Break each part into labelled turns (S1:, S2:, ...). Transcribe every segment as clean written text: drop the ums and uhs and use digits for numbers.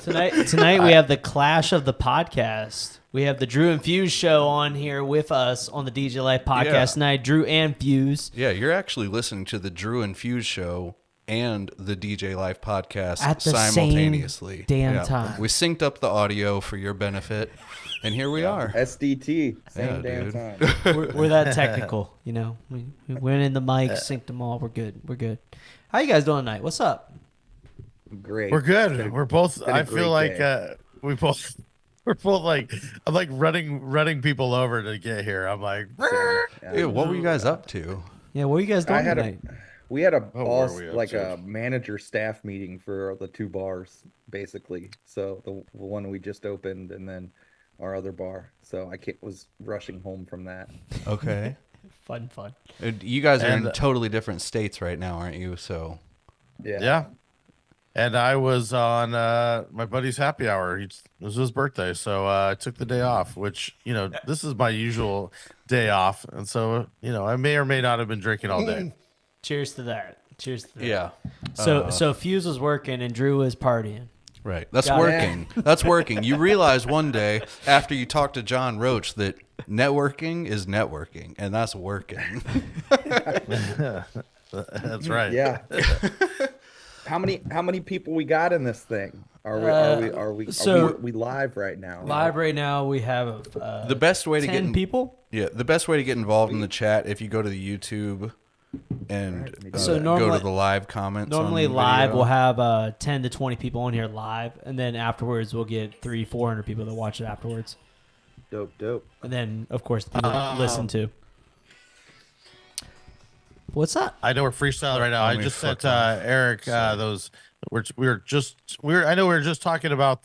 S1: Tonight we have the clash of the podcast. We have the Drew and Fuse show on here with us on the DJ Life podcast tonight. Drew and Fuse.
S2: Yeah, you're actually listening to the Drew and Fuse show and the DJ Life podcast
S1: at the
S2: simultaneously.
S1: Same damn time.
S2: We synced up the audio for your benefit, and here we are.
S3: SDT, same damn time.
S1: We're that technical, you know. We went in the mic, synced them all. We're good. How you guys doing tonight? What's up?
S3: Great.
S4: We're good. We're both. I feel like we're both like I'm like running people over to get here. I'm like,
S2: Yeah, what were you guys up to?
S1: Yeah, what are you guys doing tonight?
S3: We had a a manager staff meeting for the two bars, basically. So the one we just opened, and then our other bar. So I was rushing home from that.
S2: Okay.
S1: Fun.
S2: You guys are in totally different states right now, aren't you? So.
S4: Yeah. And I was on my buddy's happy hour. It was his birthday, so I took the day off, which, this is my usual day off. And so, I may or may not have been drinking all day.
S1: Cheers to that.
S2: Yeah.
S1: So Fuse was working and Drew was partying.
S2: Right. That's working. That's working. You realize one day after you talk to John Roach that networking is networking, and that's working.
S4: That's right.
S3: Yeah. How many people we got in this thing? Are we live right now?
S1: Live right now we have
S2: the best way to
S1: 10 people.
S2: Yeah, the best way to get involved in the chat if you go to the YouTube and go to the live comments.
S1: Normally
S2: on
S1: live
S2: video.
S1: we'll have 10 to 20 people on here live, and then afterwards we'll get 300-400 people that watch it afterwards.
S3: Dope.
S1: And then of course the people listen to. What's up?
S4: I know we're freestyling right now. I just sent Eric those. I know we were just talking about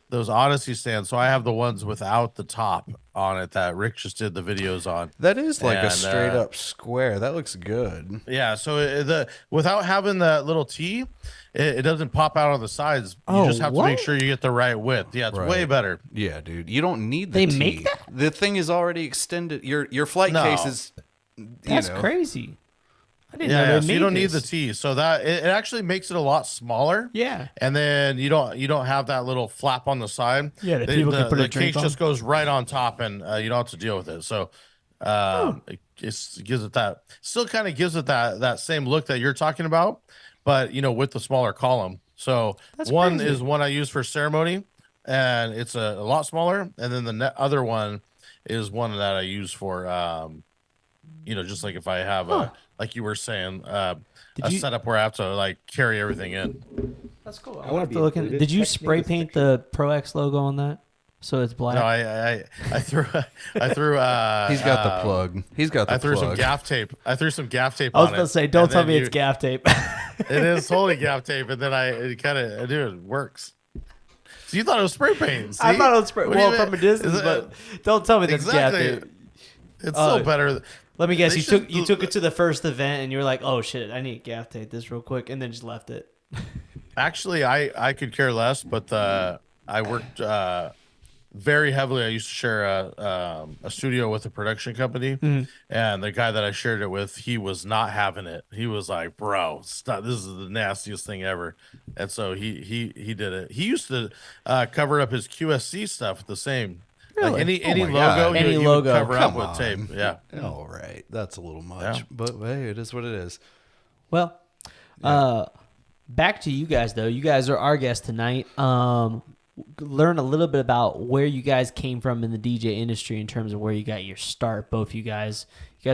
S4: those Odyssey stands. So I have the ones without the top on it that Rick just did the videos on.
S2: That is like a straight up square. That looks good.
S4: Yeah. So without having that little T, it doesn't pop out on the sides. You just have to make sure you get the right width. Yeah, it's way better.
S2: Yeah, dude. You don't need the T.
S1: They make that?
S2: The thing is already extended. Your flight case is.
S1: That's crazy. I didn't know they
S4: so
S1: made
S4: you don't need
S1: this.
S4: the T. So that it actually makes it a lot smaller.
S1: Yeah.
S4: And then you don't have that little flap on the side.
S1: Yeah, people can put
S4: the case just goes right on top, and you don't have to deal with it. So it gives it that kind of gives it that same look that you're talking about, but with the smaller column. So
S1: That's
S4: one
S1: crazy.
S4: is one I use for ceremony, and it's a lot smaller, and then the other one is one that I use for just like if I have like you were saying, a setup where I have to like carry everything in.
S1: That's cool. I want to look at. Did you spray paint the Pro X logo on that so it's black?
S4: No, I threw.
S2: He's got the plug. He's got the
S4: I threw
S2: plug.
S4: some gaff tape. I threw some gaff tape.
S1: I was
S4: on
S1: about to
S4: it,
S1: say, don't
S4: and
S1: tell
S4: then
S1: me it's gaff tape.
S4: It is totally gaff tape, and then it works. So you thought it was spray paint? See?
S1: I thought it was spray.
S4: What do you
S1: Well,
S4: mean?
S1: from a distance, but don't tell me that's gaff tape.
S4: It's so better.
S1: Let me guess.
S4: They
S1: You took it to the first event, and you were like, "Oh shit, I need to gaff tape this real quick," and then just left it.
S4: Actually, I could care less, but I worked very heavily. I used to share a studio with a production company, and the guy that I shared it with, he was not having it. He was like, "Bro, stop! This is the nastiest thing ever." And so he did it. He used to cover up his QSC stuff the same.
S1: Really?
S4: Like any
S2: my
S4: logo,
S2: God.
S4: you,
S1: Any
S4: you
S1: logo.
S4: would cover
S2: Come
S4: up with tape.
S2: on.
S4: Yeah.
S2: All right. That's a little much.
S4: Yeah.
S2: But hey, it is what it is.
S1: Well, back to you guys though. You guys are our guests tonight. Learn a little bit about where you guys came from in the DJ industry in terms of where you got your start. Both you guys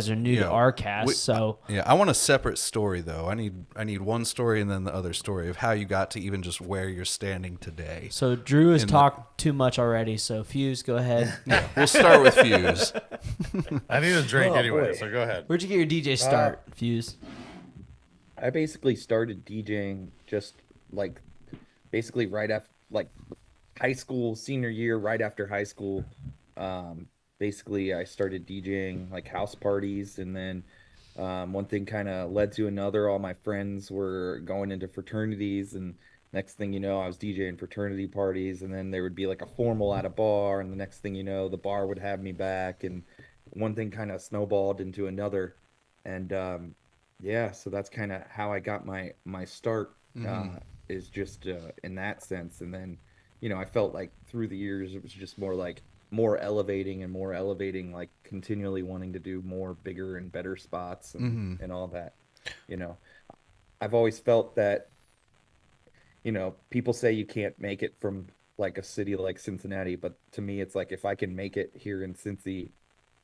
S1: are new to our cast, so
S2: I want a separate story though. I need one story and then the other story of how you got to even just where you're standing today.
S1: So Drew has talked too much already. So Fuse, go ahead.
S2: Yeah, we'll start with Fuse.
S4: I need a drink anyway,
S3: boy.
S4: so go ahead.
S1: Where'd you get your DJ start, Fuse?
S3: I basically started DJing just like basically right after like high school, senior year, right after high school. Basically I started DJing like house parties, and then one thing kind of led to another. All my friends were going into fraternities, and next thing you know, I was DJing fraternity parties, and then there would be like a formal at a bar, and the next thing you know, the bar would have me back, and one thing kind of snowballed into another. And so that's kind of how I got my start is just in that sense. And then, I felt like through the years it was just more elevating, like continually wanting to do more bigger and better spots and all that. You know, I've always felt that, people say you can't make it from like a city like Cincinnati, but to me it's like if I can make it here in Cincy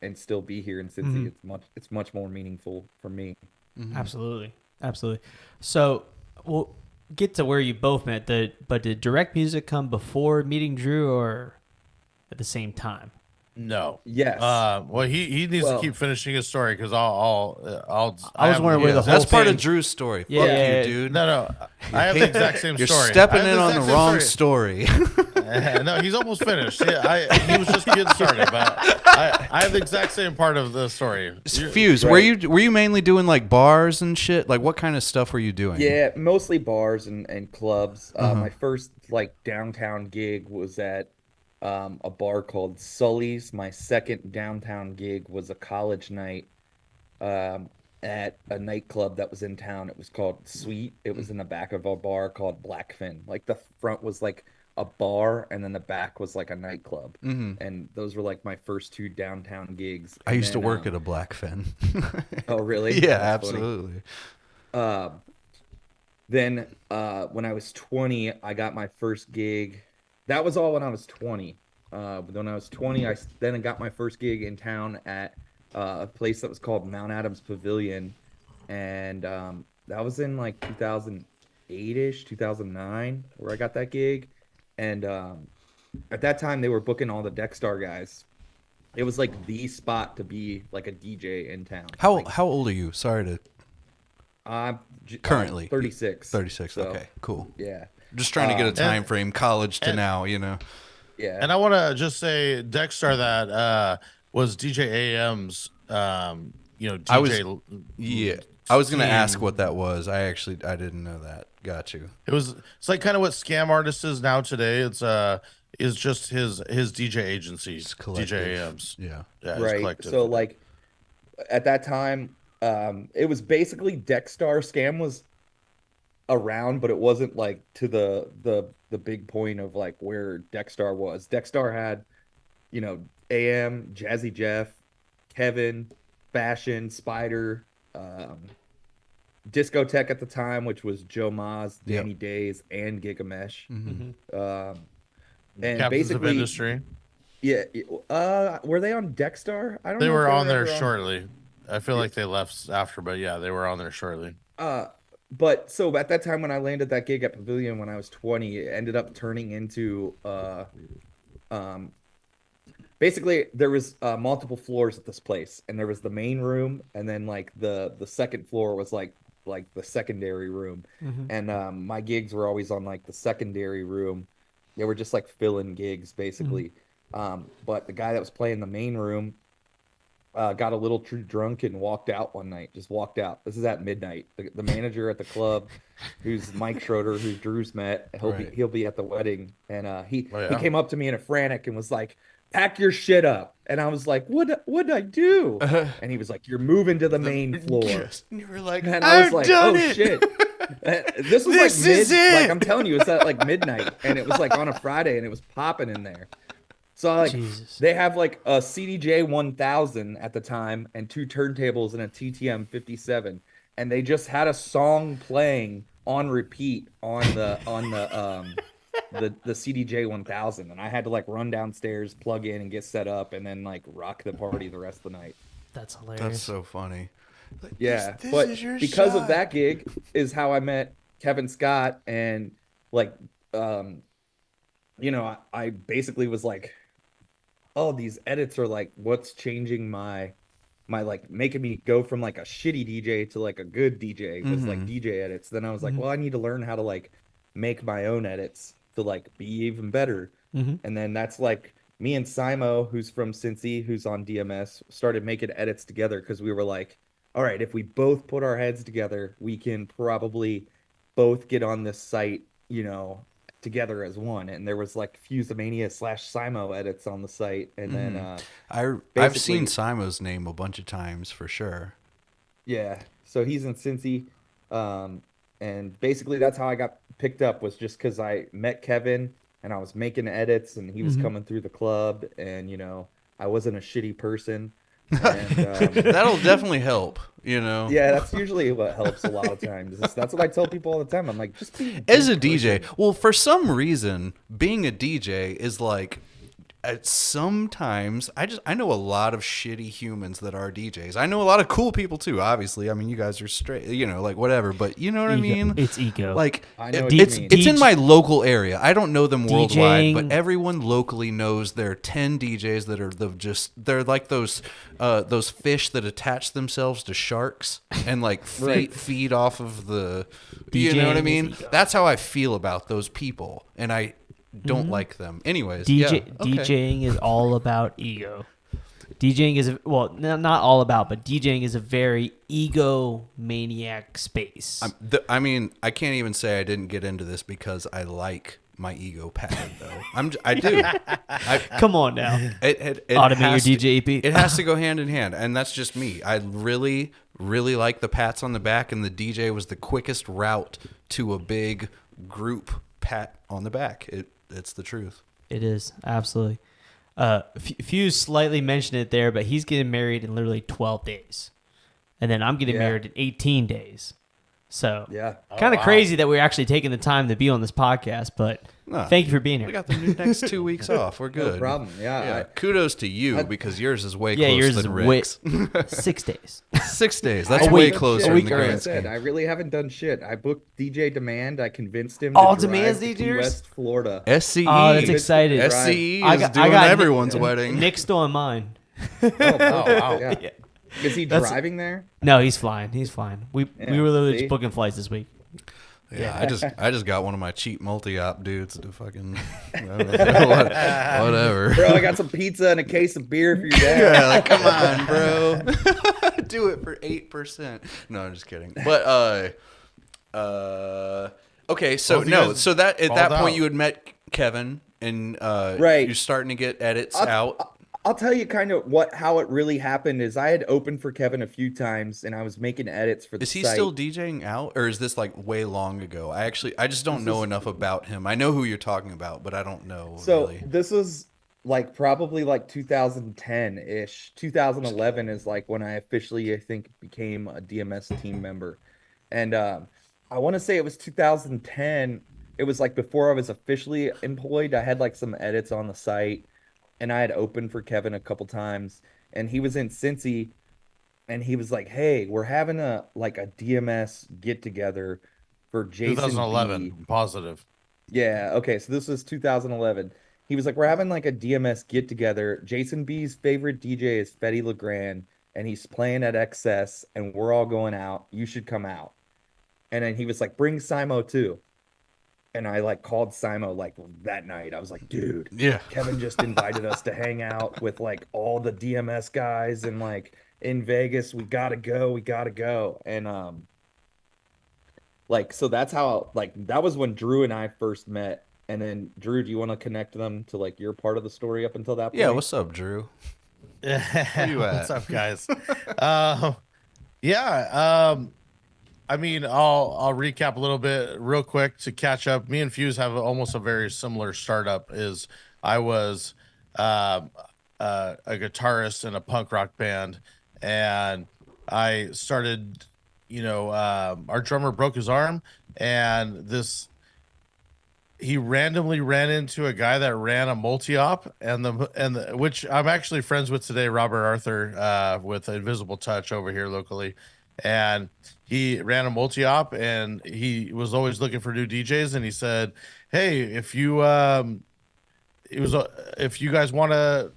S3: and still be here in Cincy, it's much more meaningful for me.
S1: Absolutely. Absolutely. So we'll get to where you both met. But did direct music come before meeting Drew or at the same time?
S4: No.
S3: Yes.
S4: Well, he needs to keep finishing his story because
S1: I was wondering where the whole
S2: That's part
S1: thing-
S2: of Drew's story.
S1: Yeah,
S2: Fuck
S1: yeah,
S2: you, dude.
S4: No, I have the exact same
S2: You're
S4: story.
S2: stepping
S4: I have
S2: in on
S4: exact
S2: the
S4: same
S2: wrong story.
S4: No, he's almost finished. Yeah, he was just getting started, but I have the exact same part of the story.
S2: Fuse,
S3: right.
S2: were you mainly doing like bars and shit? Like what kind of stuff were you doing?
S3: Yeah, mostly bars and clubs. My first like downtown gig was at a bar called Sully's. My second downtown gig was a college night at a nightclub that was in town. It was called Sweet. It was in the back of a bar called Blackfin. Like the front was like a bar, and then the back was like a nightclub. And those were like my first two downtown gigs.
S2: I
S3: And
S2: used to
S3: then,
S2: work at a Blackfin.
S3: Oh, really?
S2: Yeah,
S3: That's funny.
S2: absolutely.
S3: Then when I was 20, I got my first gig. That was all when I was 20. But when I was 20, then got my first gig in town at a place that was called Mount Adams Pavilion, and that was in like 2008-ish, 2009, where I got that gig. And at that time, they were booking all the Deckstar guys. It was like the spot to be like a DJ in town.
S2: How old are you? Sorry to.
S3: I'm
S2: Currently
S3: 36.
S2: 36.
S3: So,
S2: Okay, cool.
S3: Yeah.
S2: Just trying to get a time frame, college to now, you know.
S3: Yeah.
S4: And I want to just say, Dexter, that was DJ AM's, DJ.
S2: I was going to
S4: team.
S2: ask what that was. I didn't know that. Got you.
S4: It's like kind of what Scam Artist is now today. Is just his DJ agency,
S2: It's collective.
S4: DJ AM's.
S2: Yeah.
S4: It's
S3: Right.
S4: collective.
S3: So like at that time, it was basically Deckstar. Scam was around, but it wasn't like to the big point of like where Deckstar was. Deckstar had, AM, Jazzy Jeff, Kevin, Fashion, Spider, Discotheque at the time, which was Joe Maz, Danny Days, and Gigamesh. And
S4: Captains of
S3: basically,
S4: Industry.
S3: yeah. Were they on Deckstar? I don't know.
S4: They
S3: if
S4: were on there
S3: ever
S4: shortly. I feel like they left after, but yeah, they were on there shortly.
S3: But so at that time when I landed that gig at Pavilion when I was 20, it ended up turning into basically there was multiple floors at this place, and there was the main room, and then like the second floor was like the secondary room. And my gigs were always on like the secondary room. They were just like fill-in gigs basically. But the guy that was playing the main room got a little too drunk and walked out one night. Just walked out. This is at midnight. The manager at the club, who's Mike Schroeder, who Drew's met, he'll be at the wedding, and he came up to me in a frantic and was like, "Pack your shit up." And I was like, "What'd I do?" And he was like, "You're moving to the main floor."
S2: And you were like,
S3: And I was like,
S2: done
S3: "Oh
S2: it.
S3: shit." This was
S2: This
S3: like
S2: is it.
S3: like I'm telling you, it's at like midnight, and it was like on a Friday, and it was popping in there. So like
S1: Jesus.
S3: they have like a CDJ 1000 at the time and two turntables and a TTM 57, and they just had a song playing on repeat on the CDJ 1000, and I had to like run downstairs, plug in, and get set up, and then like rock the party the rest of the night.
S1: That's hilarious.
S2: That's so funny. Like,
S3: Yeah,
S2: this
S3: but
S2: is your
S3: because
S2: shot.
S3: of that gig is how I met Kevin Scott, and like I basically was like, oh, these edits are like what's changing my like making me go from like a shitty DJ to like a good DJ was like DJ edits. Then I was like, well, I need to learn how to like make my own edits to like be even better. And then that's like me and Simo, who's from Cincy, who's on DMS, started making edits together because we were like, all right, if we both put our heads together, we can probably both get on this site, together as one. And there was like Fusemania / Simo edits on the site. And then
S2: I've seen Simo's name a bunch of times for sure.
S3: yeah, so he's in Cincy. And basically that's how I got picked up, was just because I met Kevin and I was making edits and he was coming through the club, and I wasn't a shitty person. And
S2: That'll definitely help,
S3: yeah, that's usually what helps a lot of times. That's what I tell people all the time. I'm like, just be a
S2: As a
S3: good
S2: DJ,
S3: person.
S2: well, for some reason, being a DJ is like, sometimes I know a lot of shitty humans that are DJs. I know a lot of cool people too. Obviously, I mean, you guys are straight, like whatever. But you know what I mean?
S1: It's ego.
S2: Like
S3: I know what you
S2: it's
S3: mean.
S2: it's in my local area. I don't know them worldwide, but
S1: DJing
S2: everyone locally knows there are 10 DJs that are they're like those fish that attach themselves to sharks and like feed off of the. You know what I
S1: DJing is
S2: mean?
S1: ego.
S2: That's how I feel about those people, and I don't like them. Anyways,
S1: DJ,
S2: yeah, okay.
S1: DJing is all about ego. DJing is not all about, but DJing is a very egomaniac space.
S2: I mean, I can't even say I didn't get into this because I like my ego padded though. I do.
S1: Come on now,
S2: It
S1: automate
S2: has
S1: your
S2: to-
S1: DJ EP.
S2: It has to go hand in hand, and that's just me. I really, really like the pats on the back, and the DJ was the quickest route to a big group pat on the back. It's the truth.
S1: It is absolutely. Fuse slightly mentioned it there, but he's getting married in literally 12 days, and then I'm getting
S3: Yeah.
S1: married in 18 days. So
S3: Yeah.
S1: kind of
S4: wow.
S1: crazy that we're actually taking the time to be on this podcast. But
S2: No,
S1: thank you for being
S2: We
S1: here.
S2: got the next 2 weeks off. We're good.
S3: No problem. Yeah.
S2: Kudos to you because yours is way
S1: Yeah,
S2: closer
S1: yours is
S2: than
S1: way
S2: Rick's.
S1: 6 days.
S2: 6 days. That's
S3: I
S2: way
S3: haven't done
S2: closer.
S3: shit.
S1: A week
S2: in the
S3: Like I
S2: grand
S3: said,
S2: scheme.
S3: I really haven't done shit. I booked DJ Demand. I convinced him
S1: Oh,
S3: to drive
S1: Demand's
S3: to
S1: DJers?
S3: Key West, Florida.
S2: SCE.
S1: Oh, that's exciting.
S2: SCE
S1: I
S2: is
S1: got-
S2: doing
S1: I got
S2: everyone's
S1: Nick-
S2: wedding.
S1: Nick's doing mine.
S3: Oh,
S4: wow.
S3: yeah. Is he
S1: That's-
S3: driving there?
S1: No, he's flying. He's flying. We
S3: Yeah,
S1: were literally
S3: see?
S1: just booking flights this week.
S2: Yeah, I just got one of my cheap multi-op dudes to fucking whatever.
S3: Bro, I got some pizza and a case of beer for your dad.
S2: Yeah, like come on, bro. Do it for 8%. No, I'm just kidding. But okay, so
S4: Both you
S2: no,
S4: guys
S2: so that at that
S4: balled
S2: point
S4: out.
S2: you had met Kevin and
S3: Right.
S2: you're starting to get edits out.
S3: I'll tell you kind of how it really happened is I had opened for Kevin a few times and I was making edits for the
S2: Is he
S3: site.
S2: still DJing out, or is this like way long ago? I just don't know enough about him. I know who you're talking about, but I don't know
S3: So
S2: really.
S3: this was like probably like 2010-ish. 2011 is like when I officially, I think, became a DMS team member. And I want to say it was 2010. It was like before I was officially employed. I had like some edits on the site and I had opened for Kevin a couple times, and he was in Cincy, and he was like, "Hey, we're having a DMS get together for Jason
S4: 2011,
S3: B."
S4: positive.
S3: Yeah, okay, so this was 2011. He was like, "We're having like a DMS get together. Jason B's favorite DJ is Fetty Legrand, and he's playing at XS, and we're all going out. You should come out." And then he was like, "Bring Simo too." And I like called Simo like that night. I was like, "Dude,
S2: Yeah.
S3: Kevin just invited us to hang out with like all the DMS guys and like in Vegas. We gotta go. And like so that's how like that was when Drew and I first met. And then Drew, do you want to connect them to like your part of the story up until that point?
S2: Yeah, what's up, Drew?
S4: Yeah,
S2: you at?
S4: what's up, guys? I mean, I'll recap a little bit real quick to catch up. Me and Fuse have almost a very similar startup. Is I was a guitarist in a punk rock band, and I started. Our drummer broke his arm, and he randomly ran into a guy that ran a multi-op, which I'm actually friends with today, Robert Arthur, with Invisible Touch over here locally. And he ran a multi-op, and he was always looking for new DJs. And he said, "Hey, if you guys want to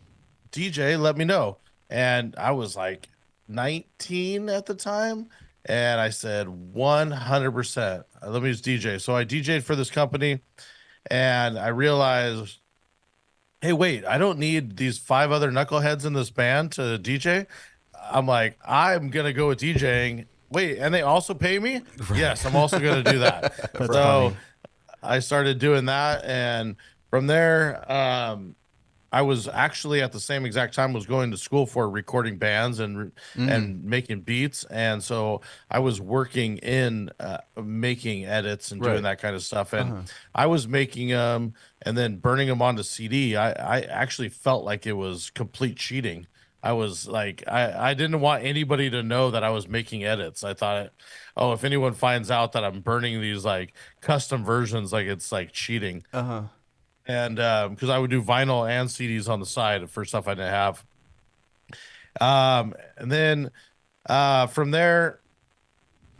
S4: DJ, let me know." And I was like 19 at the time, and I said 100%. Let me just DJ. So I DJ'd for this company, and I realized, hey, wait, I don't need these 5 other knuckleheads in this band to DJ. I'm like, I'm going to go with DJing. Wait, and they also pay me? Yes, I'm also going to do that. So I started doing that. And from there, I was actually at the same exact time was going to school for recording bands and making beats, and so I was working in making edits and doing
S2: Right.
S4: that kind of stuff, and I was making them and then burning them onto CD. I actually felt like it was complete cheating. I was like, I didn't want anybody to know that I was making edits. I thought, oh, if anyone finds out that I'm burning these like custom versions, like it's like cheating. And because I would do vinyl and CDs on the side for stuff I didn't have. And then from there,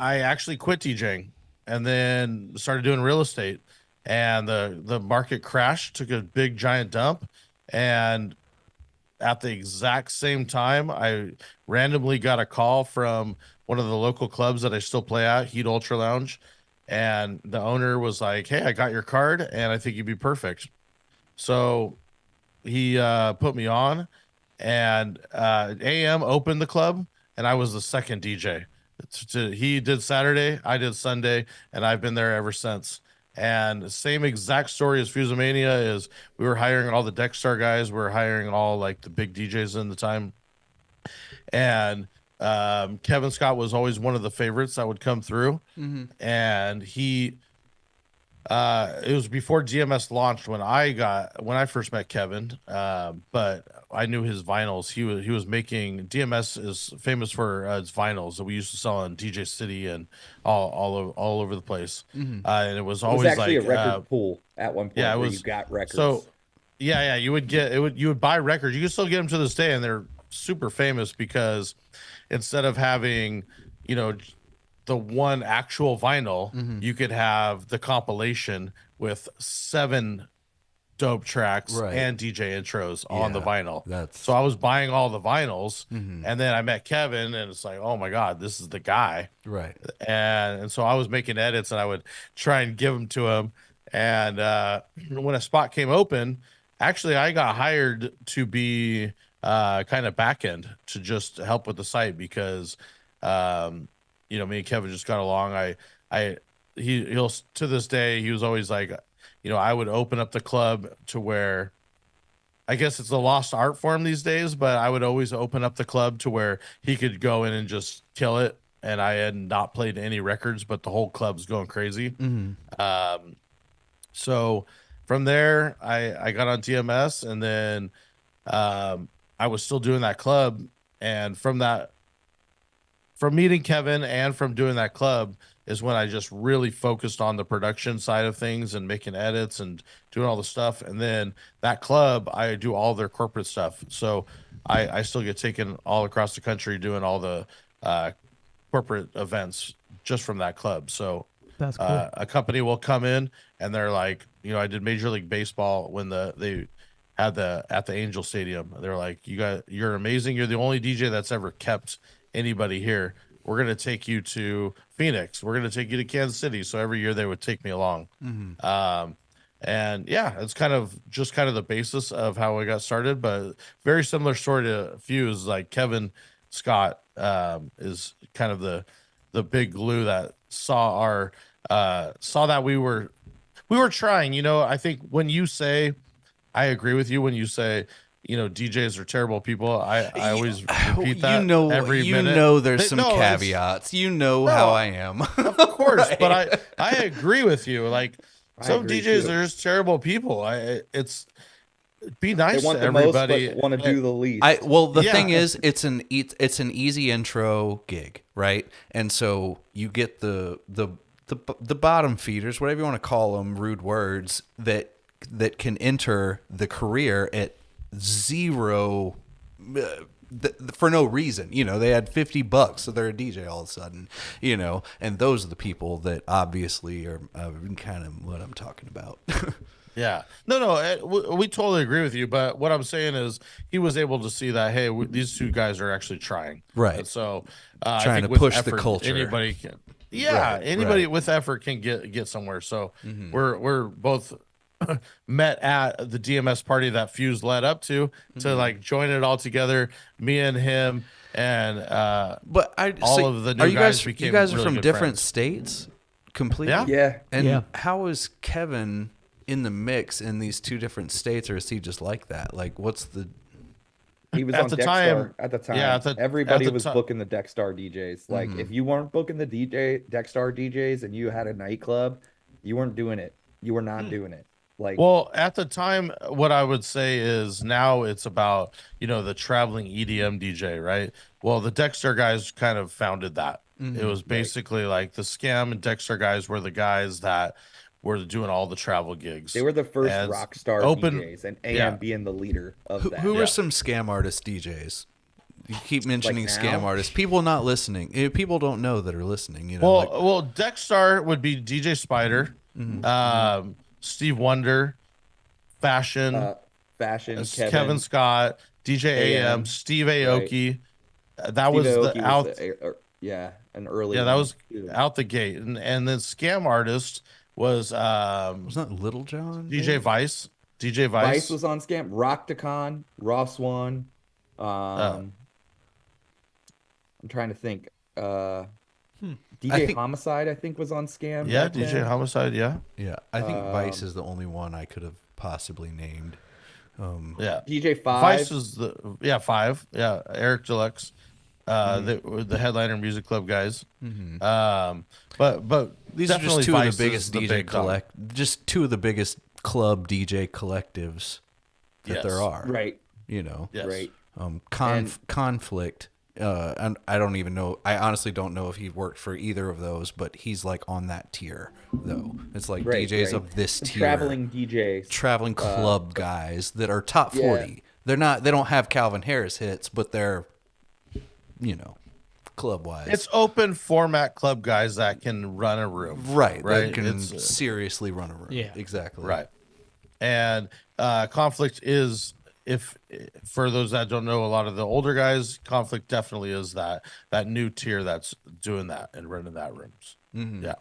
S4: I actually quit DJing and then started doing real estate. And the market crashed, took a big giant dump, and at the exact same time, I randomly got a call from one of the local clubs that I still play at, Heat Ultra Lounge. And the owner was like, "Hey, I got your card and I think you'd be perfect." So he put me on, and AM opened the club, and I was the second DJ. He did Saturday, I did Sunday, and I've been there ever since. And same exact story as Fusamania is we were hiring all the Deckstar guys, we were hiring all like the big DJs in the time. And Kevin Scott was always one of the favorites that would come through. And he it was before DMS launched when I first met Kevin, but I knew his vinyls. He was making DMS is famous for its vinyls that we used to sell on DJ City and all over the place. And it was
S3: It
S4: always
S3: was actually
S4: like
S3: a record pool at one point
S4: yeah, it
S3: where
S4: was
S3: you got records.
S4: So yeah, you would buy records. You can still get them to this day, and they're super famous because instead of having, you know, the one actual vinyl, you could have the compilation with 7 dope tracks and DJ intros on the vinyl. So I was buying all the vinyls, and then I met Kevin, and it's like, oh my God, this is the guy.
S2: Right.
S4: And so I was making edits, and I would try and give them to him. And when a spot came open, actually I got hired to be kind of back end to just help with the site because you know, me and Kevin just got along. He'll to this day, he was always like, you know, I would open up the club to where I guess it's a lost art form these days, but I would always open up the club to where he could go in and just kill it. And I had not played any records, but the whole club's going crazy. So from there, I got on DMS, and then I was still doing that club. And from meeting Kevin and from doing that club is when I just really focused on the production side of things and making edits and doing all the stuff. And then that club, I do all their corporate stuff. So I still get taken all across the country doing all the corporate events just from that club. So
S1: That's cool.
S4: a company will come in and they're like, you know, I did Major League Baseball when they had at the Angel Stadium. They're like, you're amazing. You're the only DJ that's ever kept anybody here. We're going to take you to Phoenix. We're going to take you to Kansas City. So every year they would take me along. And yeah, it's kind of the basis of how I got started, but very similar story to Fuse. Like Kevin Scott is kind of the big glue that saw that we were trying. You know, I think when you say, I agree with you when you say, you know, DJs are terrible people. I always repeat that. Every minute.
S2: There's some caveats. You know how I am.
S4: Of course, but I agree with you. Like some DJs are just terrible people. It's be nice
S3: they want
S4: to
S3: the
S4: everybody.
S3: Most, but want to do the least.
S2: The thing is, it's an easy intro gig, right? And so you get the bottom feeders, whatever you want to call them, rude words that can enter the career at zero for no reason. You know, they had $50, so they're a DJ all of a sudden, you know, and those are the people that obviously are kind of what I'm talking about.
S4: Yeah. No, we totally agree with you. But what I'm saying is he was able to see that, hey, these two guys are actually trying.
S2: Right.
S4: And so
S2: trying
S4: I think
S2: to push
S4: effort,
S2: the culture.
S4: Anybody can. Yeah. Anybody with effort can get somewhere. So we're both met at the DMS party that Fuse led up to like join it all together. Me and him and
S2: but
S4: all of the new guys became
S2: you guys are
S4: really
S2: from
S4: good
S2: different
S4: friends.
S2: states completely.
S3: Yeah.
S2: And how is Kevin in the mix in these two different states, or is he just like that? Like, what's the?
S3: He was
S4: At
S3: on
S4: the
S3: Deckstar
S4: time,
S3: at the time.
S4: yeah, at
S3: Everybody
S4: the
S3: was
S4: time.
S3: booking the Deckstar DJs. Like if you weren't booking the Deckstar DJs and you had a nightclub, you weren't doing it. You were not doing it. Like
S4: Well, at the time, what I would say is now it's about, the traveling EDM DJ, right? Well, the Dexter guys kind of founded that. It was basically like the Scam and Dexter guys were the guys that were doing all the travel gigs.
S3: they were the first
S4: And
S3: rock star
S4: open,
S3: DJs, and
S4: yeah.
S3: AM being the leader of that.
S2: Who
S4: Yeah.
S2: are some scam artist DJs? You keep mentioning
S3: Like
S2: scam
S3: now?
S2: artists. People not listening. People don't know that are listening.
S4: Well, Dexter would be DJ Spider, Steve Wonder, Fashion,
S3: Fashion,
S4: Kevin Scott, DJ AM, Steve Aoki. That
S3: Steve
S4: was
S3: Aoki
S4: the out.
S3: an early
S4: Yeah, that
S3: one,
S4: was
S3: too.
S4: out the gate, and then scam artist was
S2: was not Little John
S4: DJ Vice. DJ Vice.
S3: Vice was on Scam. Rockticon, Ross One. I'm trying to think. DJ
S2: think-
S3: Homicide, I think, was on Scam.
S4: Yeah,
S3: back
S4: DJ
S3: then.
S4: Homicide. Yeah,
S2: Yeah, I think Vice is the only one I could have possibly named.
S4: yeah.
S3: DJ Five.
S4: Vice is the 5. Yeah, Eric Deluxe. The headliner music club guys. But
S2: These are
S4: definitely
S2: just two of
S4: Vice
S2: the
S4: is
S2: biggest
S4: the
S2: DJ
S4: big dog.
S2: just two of the biggest club DJ collectives that
S4: Yes.
S2: there are.
S3: Right.
S4: Yes.
S3: Right.
S2: Conflict. And I don't even know. I honestly don't know if he worked for either of those, but he's like on that tier though. It's like
S3: Right,
S2: DJs
S3: right.
S2: of this
S3: The
S2: tier,
S3: traveling DJs.
S2: traveling club guys that are top
S3: Yeah.
S2: 40. They're not. They don't have Calvin Harris hits, but they're, club wise.
S4: It's open format club guys that can run a room.
S2: right.
S4: Right.
S2: That can
S4: It's,
S2: seriously run a room.
S1: Yeah.
S2: Exactly.
S4: right. And conflict is, if for those that don't know, a lot of the older guys, conflict definitely is that new tier that's doing that and running that rooms. Yeah.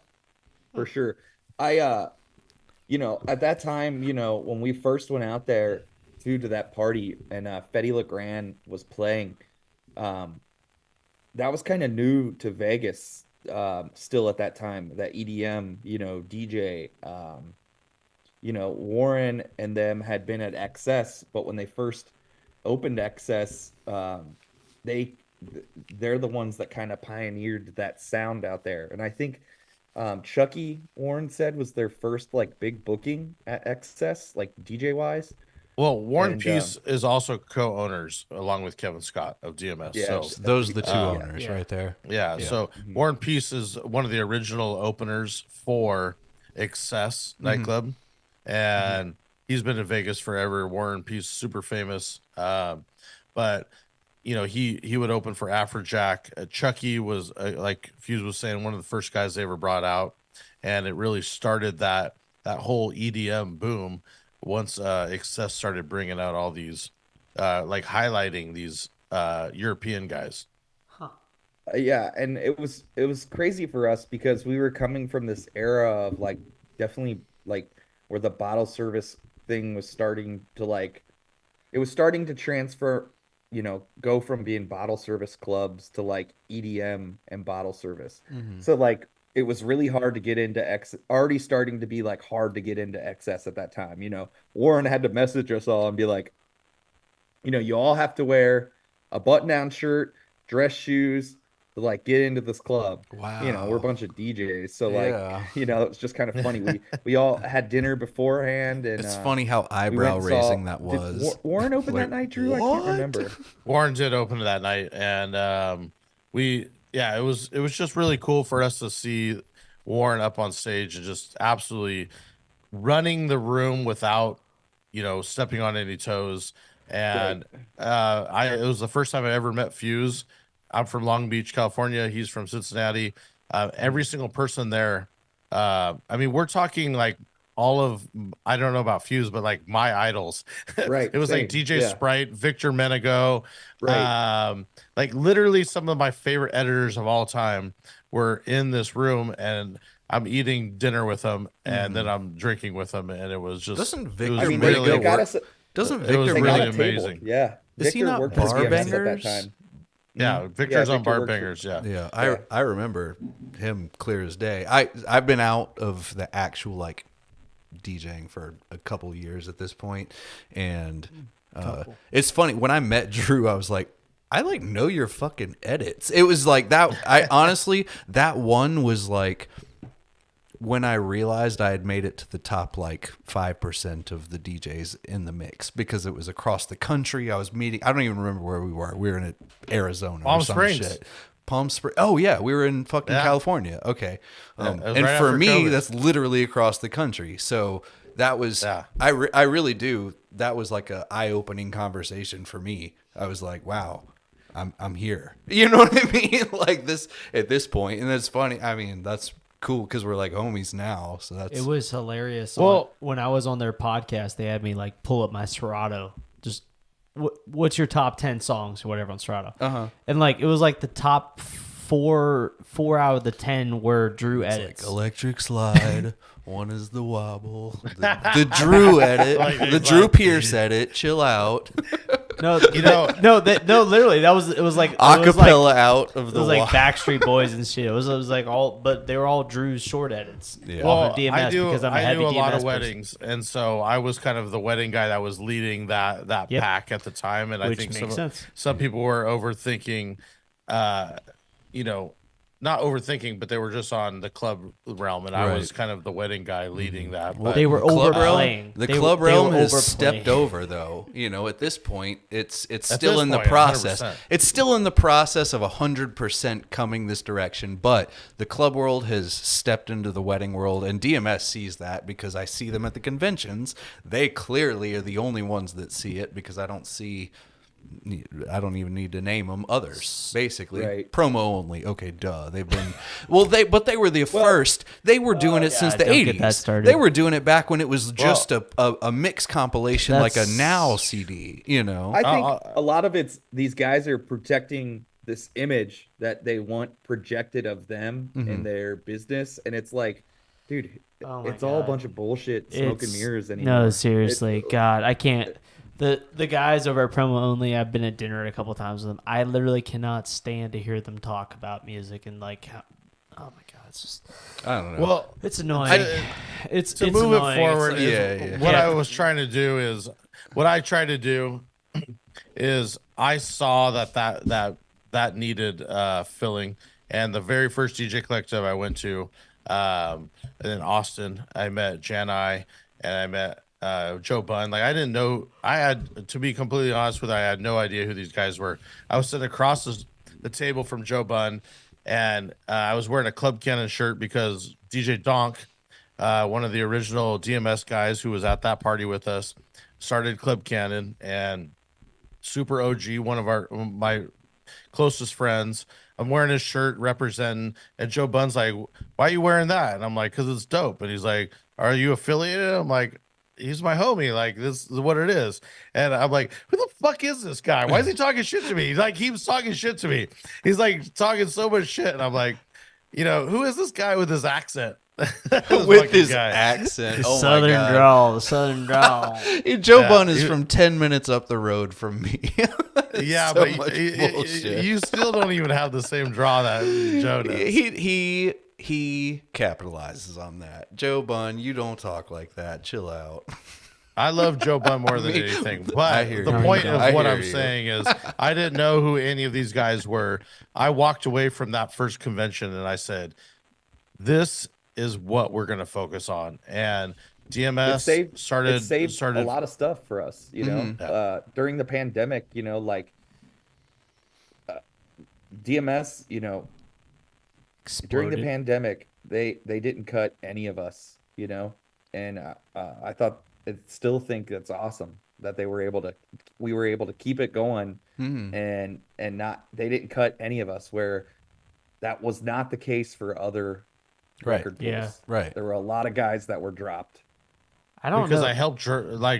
S3: For sure. I at that time, when we first went out there to that party and Fetty Legrand was playing, that was kind of new to Vegas, still at that time, that EDM, DJ, Warren and them had been at XS, but when they first opened XS, they're the ones that kind of pioneered that sound out there. And I think Chucky, Warren said, was their first like big booking at XS, like DJ wise.
S4: Well, Warren
S3: And,
S4: Peace is also co-owners along with Kevin Scott of DMS.
S3: Yeah,
S4: So
S2: Those are the two
S3: Yeah.
S2: owners right there.
S4: yeah, so Warren Peace is one of the original openers for Excess nightclub, and he's been in Vegas forever. Warren Peace, super famous, but he would open for Afrojack. Chucky was like Fuse was saying, one of the first guys they ever brought out, and it really started that whole EDM boom once Excess started bringing out all these like highlighting these European guys.
S3: Yeah, and it was crazy for us because we were coming from this era of like definitely like where the bottle service thing was starting to like it was starting to transfer, go from being bottle service clubs to like EDM and bottle service. So like it was really hard to get into already starting to be like hard to get into XS at that time. Warren had to message us all and be like, you all have to wear a button-down shirt, dress shoes to like get into this club.
S2: Wow.
S3: We're a bunch of DJs. So like,
S2: Yeah.
S3: it's just kind of funny. We all had dinner beforehand, and
S2: It's funny how
S3: we
S2: eyebrow
S3: went and saw-
S2: raising that
S3: did
S2: was.
S3: Warren open that night, Drew? I can't remember.
S4: Warren did open that night, and it was just really cool for us to see Warren up on stage and just absolutely running the room without stepping on any toes. And it was the first time I ever met Fuse. I'm from Long Beach, California. He's from Cincinnati. Every single person there, we're talking like all of, I don't know about Fuse, but like my idols.
S3: Right,
S4: It was like
S3: same,
S4: DJ
S3: yeah.
S4: Sprite, Victor Menego.
S3: Right.
S4: Like literally some of my favorite editors of all time were in this room, and I'm eating dinner with them, and then I'm drinking with them, and it was just.
S2: Doesn't
S4: it was
S2: Victor
S3: I mean,
S2: Menego
S3: they
S2: work?
S3: got us.
S2: Doesn't
S4: It was
S2: Victor
S3: They got
S4: really
S3: a table.
S4: amazing.
S3: Yeah.
S2: Is he
S3: Victor
S2: not
S3: worked for
S2: Bar
S3: DMS at that
S2: Bangers?
S3: time.
S4: Yeah, Victor's on
S3: Victor
S4: Bar
S3: worked for-
S4: Bangers. Yeah.
S2: Yeah, I remember him clear as day. I've been out of the actual like DJing for a couple years at this point, and it's funny when I met Drew, I was like, I like know your fucking edits. It was like that. I honestly, that one was like when I realized I had made it to the top like 5% of the DJs in the mix, because it was across the country. I was meeting. I don't even remember where we were. We were in Arizona
S4: Palm
S2: or some
S4: Springs.
S2: shit. Palm Springs. Oh yeah, we were in fucking California. Okay,
S4: it was
S2: and
S4: right
S2: for
S4: after
S2: me,
S4: COVID.
S2: that's literally across the country. So that was I really do. That was like a eye-opening conversation for me. I was like, wow. I'm here. You know what I mean? Like this at this point, and it's funny. I mean, that's cool because we're like homies now. So that's
S1: It was hilarious.
S4: Well-
S1: When I was on their podcast, they had me like pull up my Serato. Just what's your top 10 songs or whatever on Serato? And like it was like the top four out of the 10 were Drew edits.
S2: like Electric Slide. One is the wobble. The Drew edit. The Drew Pierce edit. Chill out.
S1: No,
S4: know,
S1: literally that was it was like
S2: Acapella out of
S1: It
S2: the
S1: was like
S2: wobble.
S1: Backstreet Boys and shit. It was like all, but they were all Drew's short edits.
S2: Yeah.
S1: Off
S4: Well,
S1: of DMS
S4: I do.
S1: because I'm a
S4: I
S1: heavy
S4: do a
S1: DMS
S4: lot of
S1: person.
S4: weddings, and so I was kind of the wedding guy that was leading that
S1: Yep.
S4: pack at the time. And I
S1: Which
S4: think
S1: makes sense.
S4: some people were overthinking, you know, not overthinking, but they were just on the club realm, and I was kind of the wedding guy leading that.
S1: Well,
S4: but-
S1: they were
S2: Club
S1: overplaying.
S2: realm, the
S1: They
S2: club
S1: were- they
S2: realm
S1: were
S2: has
S1: overplaying.
S2: stepped over, though. You know, at this point, it's still
S4: this
S2: in the
S4: point,
S2: process.
S4: 100%.
S2: It's still in the process of 100% coming this direction. But the club world has stepped into the wedding world, and DMS sees that because I see them at the conventions. They clearly are the only ones that see it because I don't even need to name them. Others, basically,
S3: Right.
S2: promo only. Okay, duh. They've been but they were the first. They were doing it since the
S1: don't get that
S2: 80s.
S1: started.
S2: They were doing it back when it was just a mix compilation, like a
S1: That's-
S2: Now CD. You know,
S3: I think a lot of it's these guys are protecting this image that they want projected of them in their business, and it's like, dude,
S1: Oh my
S3: it's all a
S1: God.
S3: bunch of bullshit, smoke and
S1: It's-
S3: mirrors anymore.
S1: No, seriously, God, I can't. The guys over at Promo Only, I've been at dinner a couple times with them. I literally cannot stand to hear them talk about music and like how. Oh my God, it's just
S2: I don't know.
S4: well,
S1: it's annoying. It's
S4: to
S1: it's
S4: move
S1: annoying.
S4: it forward,
S1: It's like-
S2: Yeah.
S4: what I was trying to do is what I tried to do is I saw that needed filling, and the very first DJ collective I went to in Austin, I met Janai and I met Joe Bunn. Like I didn't know. I had, to be completely honest with you, I had no idea who these guys were. I was sitting across the table from Joe Bunn, and I was wearing a Club Cannon shirt because DJ Donk, one of the original DMS guys who was at that party with us, started Club Cannon, and super OG, one of my closest friends. I'm wearing his shirt representing, and Joe Bunn's like, "Why are you wearing that?" And I'm like, "Cause it's dope." And he's like, "Are you affiliated?" I'm like, "He's my homie. Like, this is what it is." And I'm like, "Who the fuck is this guy? Why is he talking shit to me?" He's like, keeps talking shit to me. He's like talking so much shit, and I'm like, who is this guy with his accent?
S2: with his accent,
S1: The
S2: oh
S1: southern
S2: my God.
S1: drawl, the southern drawl.
S2: Joe
S4: Yeah,
S2: Bunn is
S4: he-
S2: from 10 minutes up the road from me.
S4: Yeah,
S2: So
S4: but
S2: much bullshit.
S4: you still don't even have the same draw that Joe does.
S2: He capitalizes on that. Joe Bunn, you don't talk like that. Chill out.
S4: I love Joe Bunn more than
S2: Me-
S4: anything.
S2: I
S4: But
S2: hear
S4: the
S2: you.
S4: point
S2: I
S4: of what
S2: hear
S4: I'm
S2: you.
S4: saying is I didn't know who any of these guys were. I walked away from that first convention and I said, this is what we're going to focus on. And DMS
S3: It saved
S4: started
S3: a lot of stuff for us, during the pandemic, like DMS, during the
S1: Exploded.
S3: pandemic, they didn't cut any of us, and I still think that's awesome that we were able to keep it going and they didn't cut any of us, where that was not the case for other record pools.
S1: Yeah.
S2: Right.
S3: There were a lot of guys that were dropped.
S1: I don't
S4: because
S1: know.
S4: I helped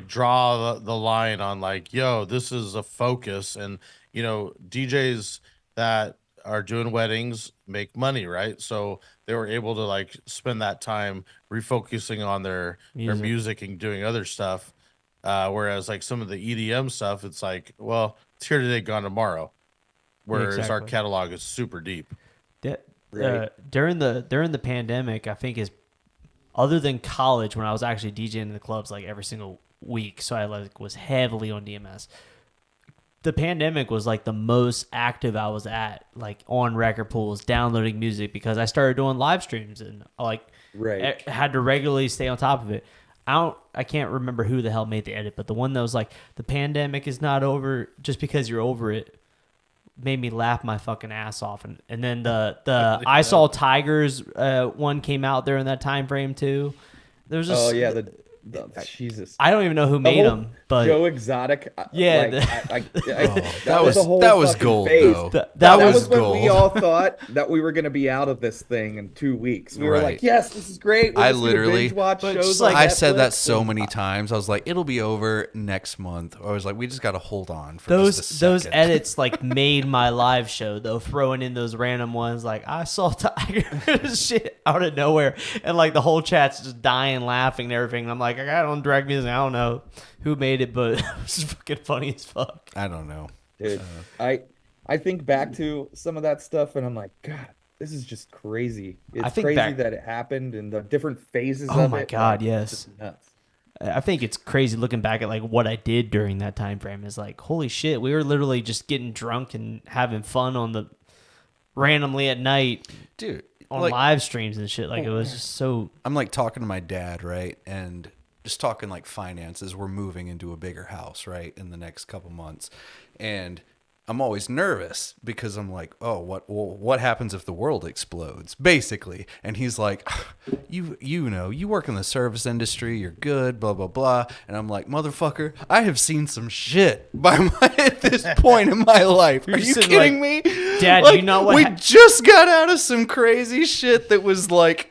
S4: draw the line on like, yo, this is a focus, and DJs that are doing weddings make money, right? So they were able to spend that time refocusing on their music and doing other stuff. Whereas some of the EDM stuff, it's like, well, it's here today, gone tomorrow. Whereas our
S1: exactly.
S4: catalog is super deep.
S3: Right.
S1: During the pandemic, I think is other than college when I was actually DJing in the clubs like every single week. So I like was heavily on DMS. The pandemic was like the most active I was at, like on record pools, downloading music, because I started doing live streams and like
S3: Right.
S1: had to regularly stay on top of it. I can't remember who the hell made the edit, but the one that was like, the pandemic is not over just because you're over it, made me laugh my fucking ass off. And then the I Saw Tigers one came out during that time frame too. There's just
S3: Oh yeah, the Jesus.
S1: I don't even know who
S3: The
S1: made
S3: whole
S1: them, but
S3: Joe Exotic.
S1: Yeah,
S2: That was
S3: a whole
S2: that was
S3: fucking
S2: gold
S3: phase.
S2: though.
S1: that
S3: That
S1: was
S3: was when
S2: gold.
S3: we all thought that we were going to be out of this thing in 2 weeks. We were
S2: Right.
S3: like, "Yes, this is great." We're
S2: I
S3: just gonna
S2: literally-
S3: binge watch
S1: but
S3: shows.
S1: just
S3: on
S1: like-
S2: I said that
S3: Netflix
S2: so
S3: and-
S2: many times. I was like, it'll be over next month. I was like, we just got to hold on for
S1: those
S2: just a
S1: those
S2: second.
S1: edits like made my live show though, throwing in those random ones like I Saw Tigers shit out of nowhere, and like the whole chat's just dying laughing and everything. And I'm like, I got on drag music. I don't know who made it, but it was fucking funny as fuck.
S2: I don't know.
S3: Dude, I think back to some of that stuff, and I'm like, God, this is just crazy.
S1: I
S3: It's
S1: think
S3: crazy
S1: back-
S3: that it happened and the different phases
S1: Oh
S3: of
S1: my
S3: it.
S1: God,
S3: like,
S1: yes.
S3: it's just nuts.
S1: I think it's crazy looking back at like what I did during that time frame. Is like, holy shit, we were literally just getting drunk and having fun on the randomly at night
S2: Dude,
S1: on
S2: like,
S1: live streams and shit. Like it was just so.
S2: I'm like talking to my dad, right? And just talking like finances. We're moving into a bigger house, right? In the next couple months. And I'm always nervous because I'm like, oh, what happens if the world explodes, basically? And he's like, you know, you work in the service industry, you're good, blah blah blah. And I'm like, motherfucker, I have seen some shit at this point in my life. Are you
S1: sitting
S2: kidding
S1: like,
S2: me,
S1: Dad,
S2: Like,
S1: you know what
S2: we
S1: ha-
S2: just got out of some crazy shit that was like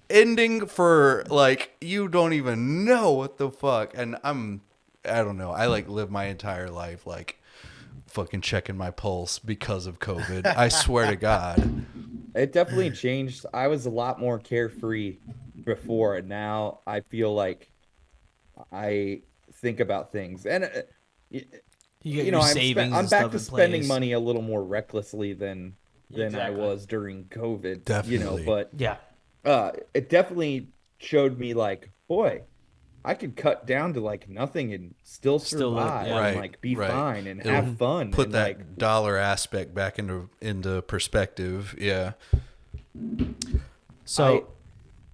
S2: ending for like you don't even know what the fuck. And I don't know. I like live my entire life like fucking checking my pulse because of COVID. I swear to God.
S3: It definitely changed. I was a lot more carefree before, and now I feel like I think about things, and
S1: You
S3: you know, I'm
S1: and
S3: back
S1: stuff
S3: to
S1: in
S3: spending
S1: place.
S3: money a little more recklessly than
S1: Exactly.
S3: I was during COVID.
S2: Definitely.
S3: You know, but
S1: Yeah.
S3: it definitely showed me like, boy, I could cut down to like nothing and still
S1: Still live,
S3: survive
S1: yeah.
S3: and
S2: Right,
S3: like be
S2: right.
S3: fine and
S2: It'll
S3: have fun.
S2: Put
S3: and,
S2: that
S3: like,
S2: dollar aspect back into perspective. Yeah.
S1: So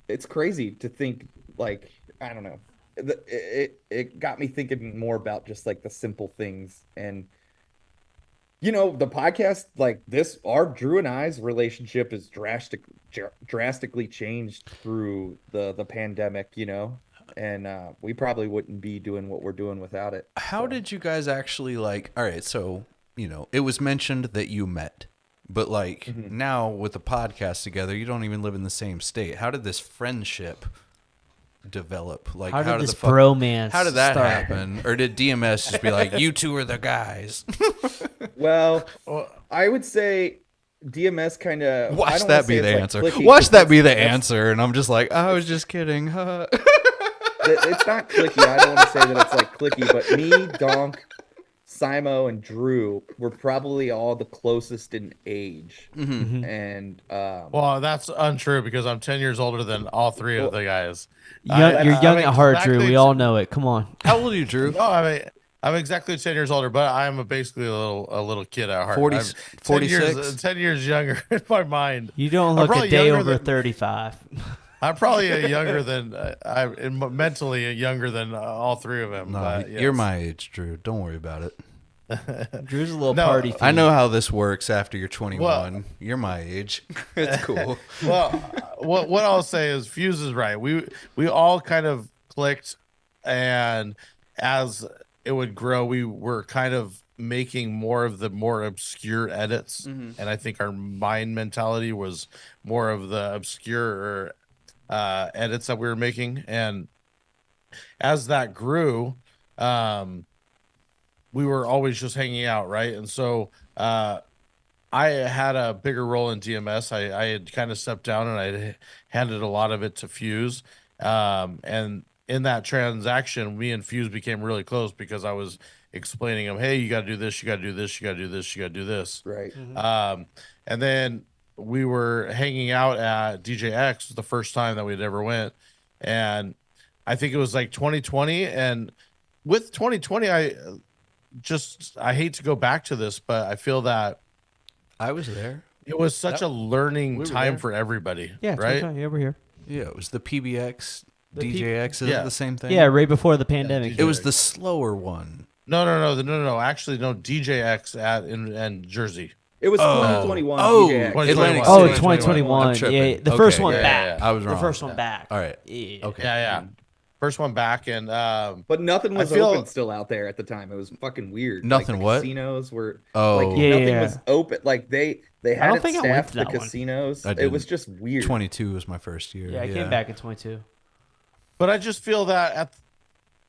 S3: it's crazy to think like, I don't know. It got me thinking more about just like the simple things. And you know, the podcast, like this, our Drew and I's relationship is drastically changed through the pandemic, you know, and we probably wouldn't be doing what we're doing without it.
S2: How did you guys actually like, all right, so, you know, it was mentioned that you met, but like now with the podcast together, you don't even live in the same state. How did this friendship develop? Like,
S1: how did this
S2: the fuck,
S1: bromance
S2: how did that
S1: start?
S2: happen? Or did DMS just be like, you two are the guys?
S3: Well, I would say DMS kind of
S2: Watch that be the answer.
S3: Clicky,
S2: Watch that be the
S3: that's-
S2: answer. And I'm just like, I was just kidding. Huh?
S3: It's not clicky. I don't want to say that it's like clicky, but me, Donk, Simo, and Drew were probably all the closest in age. And
S4: Well, that's untrue because I'm 10 years older than all three of the guys.
S1: You're young
S4: I'm
S1: at heart, Drew.
S4: exactly-
S1: We all know it. Come on.
S2: How old are you, Drew?
S4: No, I'm exactly 10 years older, but I'm basically a little kid at heart.
S2: 40
S4: I'm
S2: 46?
S4: 10 years younger in my mind.
S1: You don't
S4: I'm
S1: look a
S4: probably
S1: day
S4: younger
S1: over
S4: than- 35.
S1: 35.
S4: I'm probably younger than I'm mentally younger than all three of them.
S2: No,
S4: but
S2: you're
S4: yes.
S2: my age, Drew. Don't worry about it.
S1: Drew's a little
S4: No,
S1: party fiend.
S2: I know how this works after you're 21.
S4: Well-
S2: You're my age. It's cool.
S4: Well, what I'll say is Fuse is right. We all kind of clicked, and as it would grow, we were kind of making more of the more obscure edits, and I think our mind mentality was more of the obscure edits that we were making, and as that grew, we were always just hanging out, right? And so I had a bigger role in DMS. I had kind of stepped down and I handed a lot of it to Fuse. And in that transaction, me and Fuse became really close because I was explaining him, hey, you got to do this, you got to do this, you got to do this, you got to do this.
S3: right.
S4: And then we were hanging out at DJ X the first time that we'd ever went. And I think it was like 2020. And with 2020, I hate to go back to this, but I feel that
S2: I was there.
S4: it was such a learning
S2: we were
S4: time
S2: there.
S4: for everybody.
S1: Yeah,
S4: right?
S1: 2020, yeah, we're here.
S2: Yeah, it was the PBX,
S1: The
S2: DJX. Is
S4: Yeah.
S2: it the same thing?
S1: Yeah, right before the pandemic.
S2: It was the slower one.
S4: No. Actually, no. DJX in Jersey.
S3: It was 2021.
S2: Oh,
S3: DJX.
S2: Atlantic
S1: Oh,
S2: City.
S1: 2021.
S2: I'm tripping.
S1: Yeah, the first
S2: Okay.
S1: one
S4: Yeah,
S1: back.
S4: yeah,
S2: I was wrong.
S1: The first one back.
S2: All right.
S1: Yeah.
S2: Okay.
S4: Yeah. First one back, and
S3: But nothing was
S4: I feel-
S3: open still out there at the time. It was fucking weird.
S2: Nothing
S3: like, the
S2: what?
S3: Casinos were
S2: Oh.
S3: like
S1: Yeah,
S3: nothing
S1: yeah.
S3: was open. Like they
S1: don't
S3: had it
S1: think I went
S3: staffed
S1: to
S3: the
S1: that one.
S3: casinos.
S2: I
S3: It was
S2: didn't.
S3: just weird.
S2: 22 was my first year.
S1: Yeah, I came back in 22.
S4: but I just feel that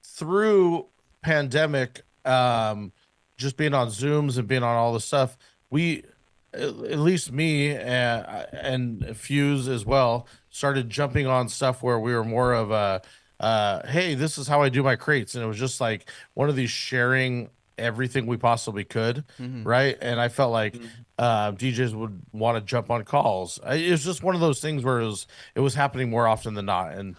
S4: through pandemic, just being on Zooms and being on all this stuff, we, at least me and Fuse as well, started jumping on stuff where we were more of a, hey, this is how I do my crates, and it was just like one of these sharing everything we possibly could, right? And I felt like DJs would want to jump on calls. It was just one of those things where it was happening more often than not, and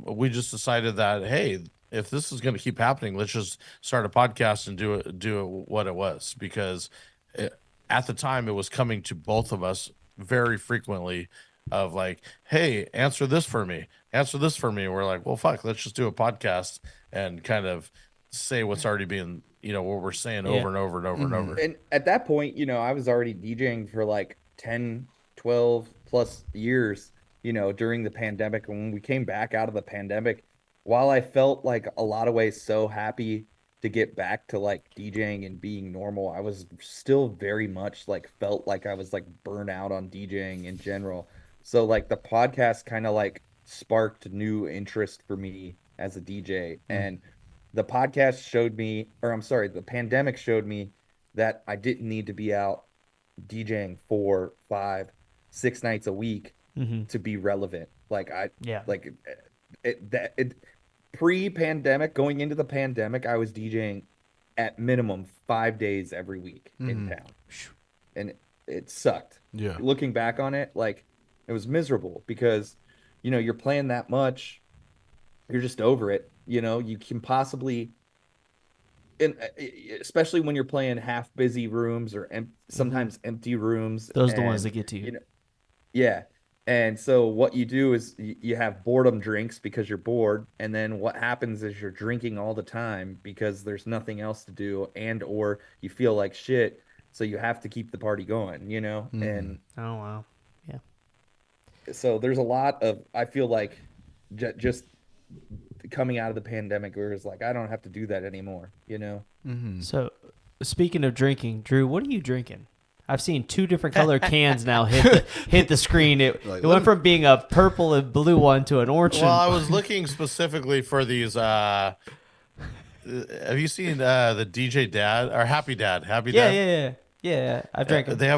S4: we just decided that, hey, if this is going to keep happening, let's just start a podcast and do it what it was, because at the time it was coming to both of us very frequently of like, hey, answer this for me. We're like, well, fuck, let's just do a podcast and kind of say what's already being, what we're saying over and over and over and over.
S3: And at that point, I was already DJing for like 10, 12 plus years, during the pandemic. And when we came back out of the pandemic, while I felt like a lot of ways so happy to get back to like DJing and being normal, I was still very much like felt like I was like burnt out on DJing in general. So like the podcast kind of like sparked new interest for me as a DJ. And the podcast showed me, the pandemic showed me that I didn't need to be out DJing 4, 5, 6 nights a week to be relevant. Pre-pandemic, going into the pandemic, I was DJing at minimum 5 days every week in town, and it sucked.
S2: Yeah.
S3: Looking back on it, like it was miserable because, you're playing that much, you're just over it. You can possibly, and especially when you're playing half busy rooms or sometimes empty rooms.
S1: Those are the ones that get to you.
S3: Yeah. And so what you do is you have boredom drinks because you're bored. And then what happens is you're drinking all the time because there's nothing else to do, and or you feel like shit. So you have to keep the party going, And
S1: Oh, wow. Yeah.
S3: so there's a lot of, I feel like just coming out of the pandemic where it's like, I don't have to do that anymore,
S1: So, speaking of drinking, Drew, what are you drinking? I've seen 2 different color cans now hit the screen. It went from being a purple and blue one to an orange.
S4: Well, I was looking specifically for these. Have you seen the DJ Dad or Happy Dad?
S1: Yeah. I've drank them.
S4: They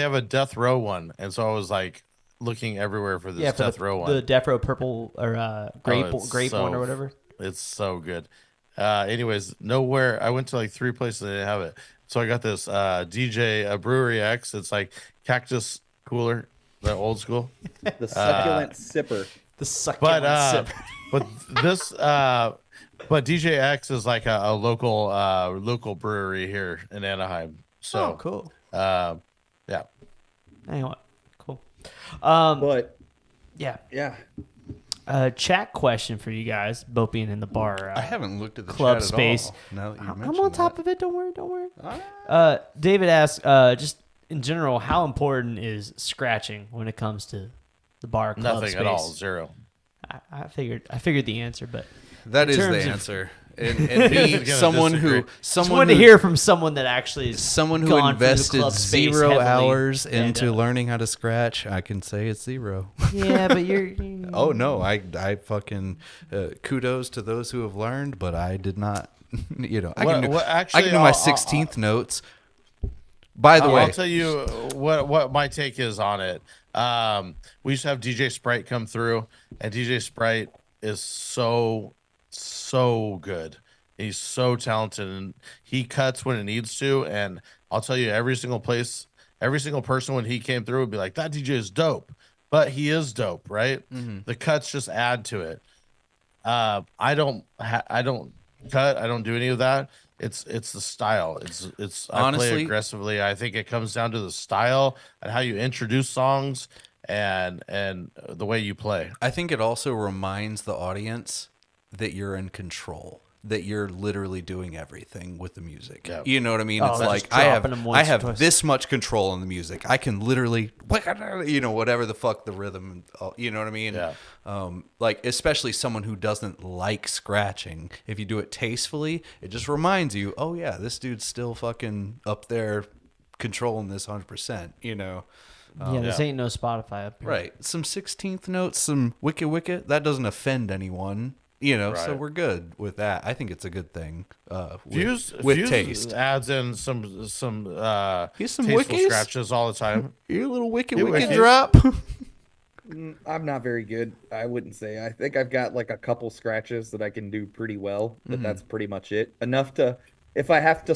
S4: have a Death Row one, and so I was like looking everywhere for this Death Row one.
S1: The Death Row purple or grape one or whatever.
S4: It's so good. Anyways, nowhere. I went to like 3 places and they didn't have it. So I got this DJ Brewery X. It's like cactus cooler, the old school.
S3: The succulent sipper.
S1: The succulent sip.
S4: But this, but DJ X is like a local brewery here in Anaheim. So
S1: cool.
S4: Yeah.
S1: Anyway, cool.
S3: But
S1: yeah. Chat question for you guys, both being in the bar.
S2: I haven't looked at the
S1: club
S2: chat
S1: space.
S2: at all. Now that you
S1: I'm
S2: mentioned
S1: on top
S2: that.
S1: of it. Don't worry. David asks, just in general, how important is scratching when it comes to the bar club
S4: Nothing
S1: space?
S4: at all. 0.
S1: I figured the answer, but
S2: That is the
S1: terms of-
S2: answer. And me,
S4: Gonna
S2: someone
S4: disagree.
S2: who,
S1: just wanted to hear from someone that actually is
S2: someone who
S1: gone through the
S2: invested
S1: club space
S2: 0
S1: heavily.
S2: hours
S1: And,
S2: into learning how to scratch. I can say it's 0.
S1: Yeah, but you're.
S2: Oh no, I fucking kudos to those who have learned, but I did not. I can do, I can do my 16th notes. By the way,
S4: I'll tell you what my take is on it. We used to have DJ Sprite come through, and DJ Sprite is so good. He's so talented, and he cuts when it needs to. And I'll tell you, every single person when he came through would be like, "That DJ is dope." but he is dope, right? The cuts just add to it. I don't cut. I don't do any of that. It's the style. It's I play
S2: Honestly,
S4: aggressively. I think it comes down to the style and how you introduce songs and the way you play.
S2: I think it also reminds the audience that you're in control, that you're literally doing everything with the music.
S4: Yeah.
S2: You know what I mean?
S1: Oh,
S2: It's
S1: just
S2: like
S1: dropping them once
S2: I
S1: or
S2: have
S1: twice.
S2: this much control in the music. I can literally, whatever the fuck the rhythm, you know what I mean?
S4: Yeah.
S2: Like especially someone who doesn't like scratching. If you do it tastefully, it just reminds you, oh yeah, this dude's still fucking up there controlling this 100%. You know.
S1: This ain't no Spotify up here.
S2: Right. Some 16th notes, some wicket, that doesn't offend anyone, you know, so
S4: Right.
S2: we're good with that. I think it's a good thing
S4: Fuse
S2: with taste.
S4: adds in some
S2: Here's some
S4: tasteful
S2: wickies.
S4: scratches all the time.
S2: Your little wicket
S4: wickies.
S2: drop.
S3: I'm not very good. I wouldn't say. I think I've got like a couple scratches that I can do pretty well, but that's pretty much it. Enough to, if I have to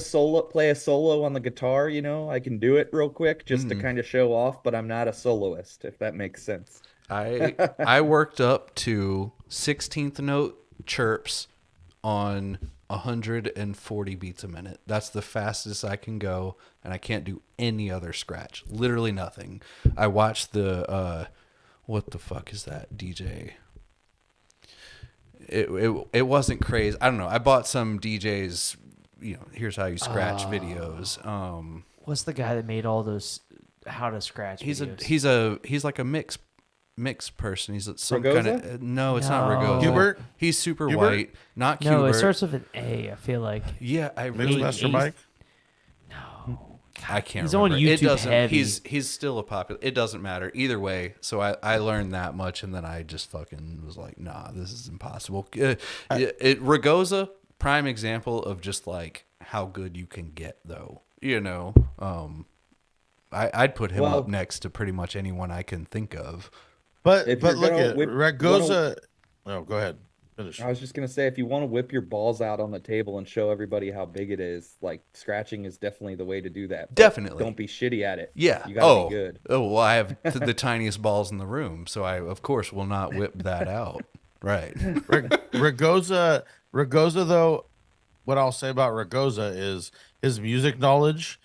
S3: play a solo on the guitar, you know, I can do it real quick just to kind of show off, but I'm not a soloist, if that makes sense.
S2: I worked up to 16th note chirps on 140 beats a minute. That's the fastest I can go, and I can't do any other scratch. Literally nothing. I watched the what the fuck is that DJ? It wasn't crazy. I don't know. I bought some DJs, you know, here's how you scratch videos.
S1: What's the guy that made all those how to scratch videos?
S2: He's like a mix person. He's some kind
S3: Ragosa?
S2: of no, it's not
S1: No.
S2: Ragosa.
S4: Hubert?
S2: He's super
S4: Hubert?
S2: white, not
S1: No,
S2: Hubert.
S1: it starts with an A, I feel like.
S2: Yeah, I really
S4: Mixmaster
S1: Ace-
S4: Mike.
S2: I can't
S1: He's on
S2: remember. It
S1: YouTube
S2: doesn't
S1: heavy.
S2: he's still a popular. It doesn't matter either way. So I learned that much, and then I just fucking was like, nah, this is impossible. Ragosa, prime example of just like how good you can get though. You know, I'd put him up next to pretty much anyone I can think of.
S4: But
S3: If you're
S4: look
S3: gonna
S4: at Ragosa. Oh, go ahead. Finish.
S3: I was just gonna say, if you want to whip your balls out on the table and show everybody how big it is, like scratching is definitely the way to do that. But
S2: Definitely.
S3: don't be shitty at it.
S2: Yeah.
S3: You gotta be good.
S2: Oh, well, I have the tiniest balls in the room, so I of course will not whip that out. Right.
S4: Ragosa though, what I'll say about Ragosa is his music knowledge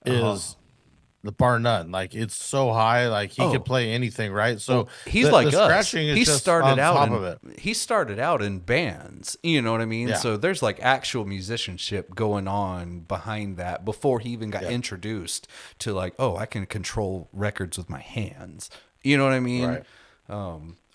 S4: is the bar none. Like it's so high, like he could play anything, right? So
S2: He's like
S4: the
S2: us.
S4: scratching is
S2: He
S4: just
S2: started
S4: on
S2: out
S4: top
S2: in,
S4: of it.
S2: He started out in bands. You know what I mean?
S4: Yeah.
S2: So there's like actual musicianship going on behind that before he even got introduced to like, oh, I can control records with my hands. You know what I mean?
S4: Right.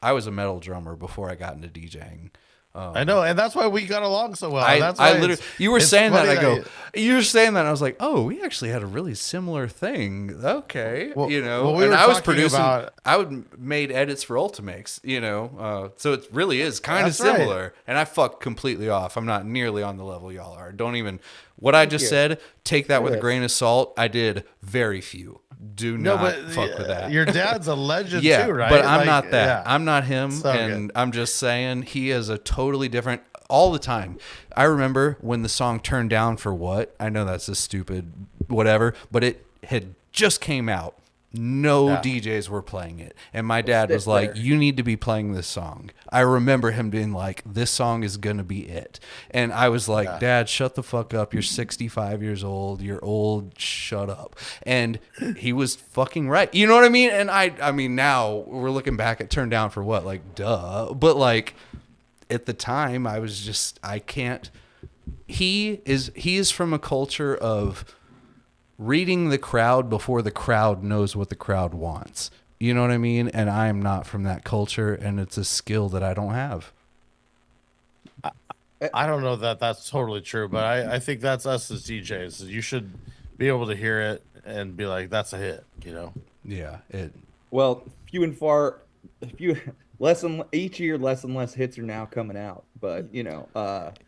S2: I was a metal drummer before I got into DJing.
S4: I know, and that's why we got along so well.
S2: I
S4: That's why
S2: literally, you were
S4: it's
S2: saying that,
S4: funny
S2: I go, you were saying that, and I was like, oh, we actually had a really similar thing. Okay,
S4: Well-
S2: you know,
S4: well, we
S2: and
S4: were
S2: I was
S4: talking
S2: producing,
S4: about-
S2: I would made edits for Ultimates, you know, so it really is kind of
S4: That's right.
S2: similar. And I fucked completely off. I'm not nearly on the level y'all are. Don't even what I just said. Take that with a grain of salt. I did very few. Do not fuck with that.
S4: Your dad's a legend
S2: Yeah,
S4: too, right?
S2: but I'm
S4: Like,
S2: not that.
S4: yeah.
S2: I'm not him,
S4: So
S2: and
S4: good.
S2: I'm just saying he is a totally different. All the time, I remember when the song "Turned Down for What." I know that's a stupid whatever, but it had just came out. No DJs were playing it, and my dad was like, "You need to be playing this song." I remember him being like, "This song is gonna be it," and I was like, "Dad, shut the fuck up. You're 65 years old. You're old. Shut up." And he was fucking right. You know what I mean? And I mean, now we're looking back at "Turned Down for What," like, duh, but like. At the time, I was just, I can't. He is from a culture of reading the crowd before the crowd knows what the crowd wants. You know what I mean? And I am not from that culture, and it's a skill that I don't have.
S4: I don't know that that's totally true, but I think that's us as DJs. You should be able to hear it and be like, "That's a hit," you know?
S2: Yeah,
S3: Well, each year, less and less hits are now coming out. But you know,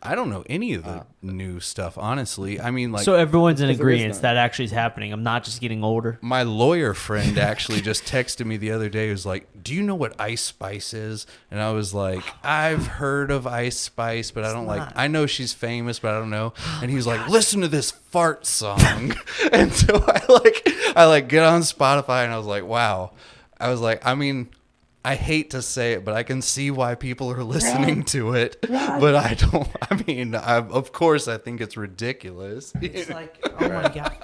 S2: I don't know any of the new stuff, honestly. I mean, like,
S1: So everyone's in
S3: Because there is
S1: agreement
S3: none.
S1: that actually is happening. I'm not just getting older.
S2: my lawyer friend actually just texted me the other day. He was like, "Do you know what Ice Spice is?" And I was like, "I've heard of Ice Spice, but I don't like. I know she's famous, but I don't know." And he was like, "Listen to this fart song." And so I get on Spotify, and I was like, "Wow." I was like, I mean, I hate to say it, but I can see why people are listening to it. But I don't. I mean, of course, I think it's ridiculous.
S1: It's like, oh my god.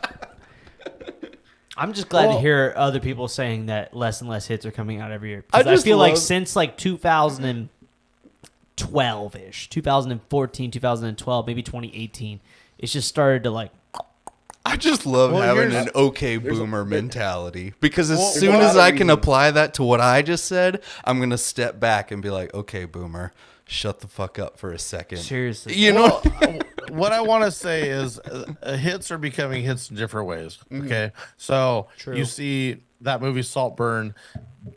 S1: I'm just glad to hear other people saying that less and less hits are coming out every year. Because I feel like since like 2012-ish, 2014, 2012, maybe 2018, it's just started to like.
S2: I just love having an okay boomer mentality because as soon as I can apply that to what I just said, I'm going to step back and be like, okay, boomer, shut the fuck up for a second.
S1: Seriously.
S2: You know?
S4: What I want to say is hits are becoming hits in different ways. Okay. So you see that movie Saltburn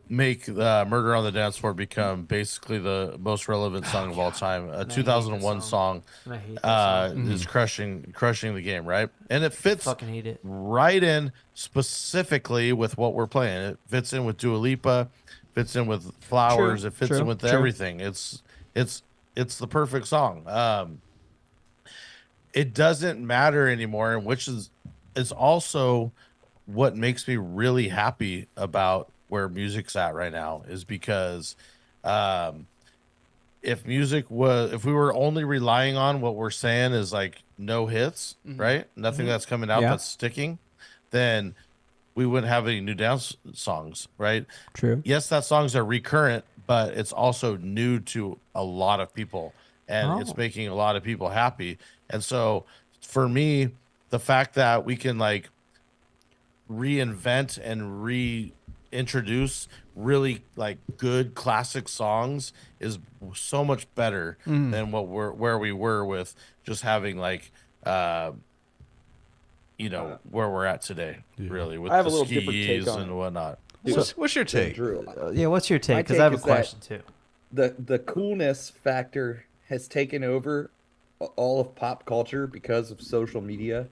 S4: make Murder on the Dance Floor become basically the most relevant song of all time. A 2001 song is crushing the game, right? And it fits right in specifically with what we're playing. It fits in with Dua Lipa, fits in with Flowers, it fits in with everything. It's the perfect song. It doesn't matter anymore, which is also what makes me really happy about where music's at right now, is because if we were only relying on what we're saying is like no hits, right? Nothing that's coming out that's sticking, then we wouldn't have any new dance songs, right?
S1: True.
S4: Yes, that songs are recurrent, but it's also new to a lot of people, and it's making a lot of people happy. And so for me, the fact that we can like reinvent and reintroduce really like good classic songs is so much better than where we were with just having like where we're at today, really, with the skis and whatnot.
S2: What's your take?
S3: Drew.
S1: What's your take? Because
S3: My
S1: I have a
S3: take is
S1: question too.
S3: The coolness factor has taken over all of pop culture because of social media.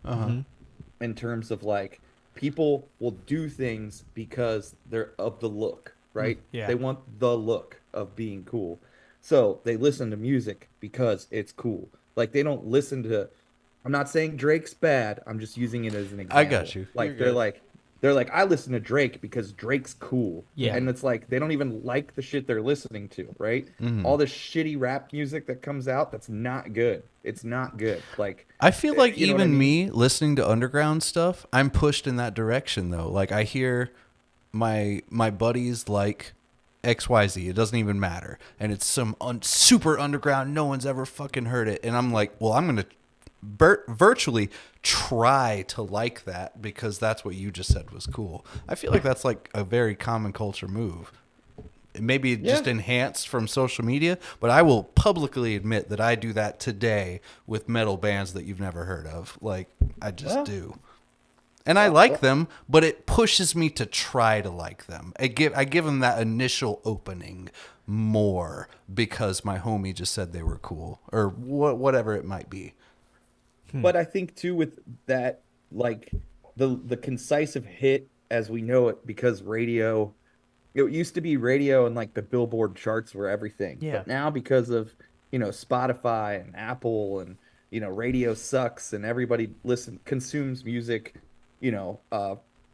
S3: In terms of like, people will do things because they're of the look, right?
S1: Yeah.
S3: They want the look of being cool. So they listen to music because it's cool. Like, they don't listen to, I'm not saying Drake's bad. I'm just using it as an example.
S2: I got you.
S3: Like, they're like, I listen to Drake because Drake's cool.
S1: Yeah.
S3: And it's like, they don't even like the shit they're listening to, right? All this shitty rap music that comes out, that's not good. It's not good. Like,
S2: I feel like
S3: you know what I
S2: even
S3: mean?
S2: me listening to underground stuff, I'm pushed in that direction though. Like, I hear my buddies like XYZ, it doesn't even matter, and it's some super underground, no one's ever fucking heard it, and I'm like, well, I'm gonna virtually try to like that because that's what you just said was cool. I feel like that's like a very common culture move. Maybe just enhanced from social media, but I will publicly admit that I do that today with metal bands that you've never heard of. Like, I just do. And I like them, but it pushes me to try to like them. I give them that initial opening more because my homie just said they were cool or whatever it might be.
S3: But I think too, with that, like the concisive hit as we know it, because radio, it used to be radio and like the Billboard charts were everything.
S1: Yeah.
S3: But now because of, Spotify and Apple and, radio sucks and everybody consumes music,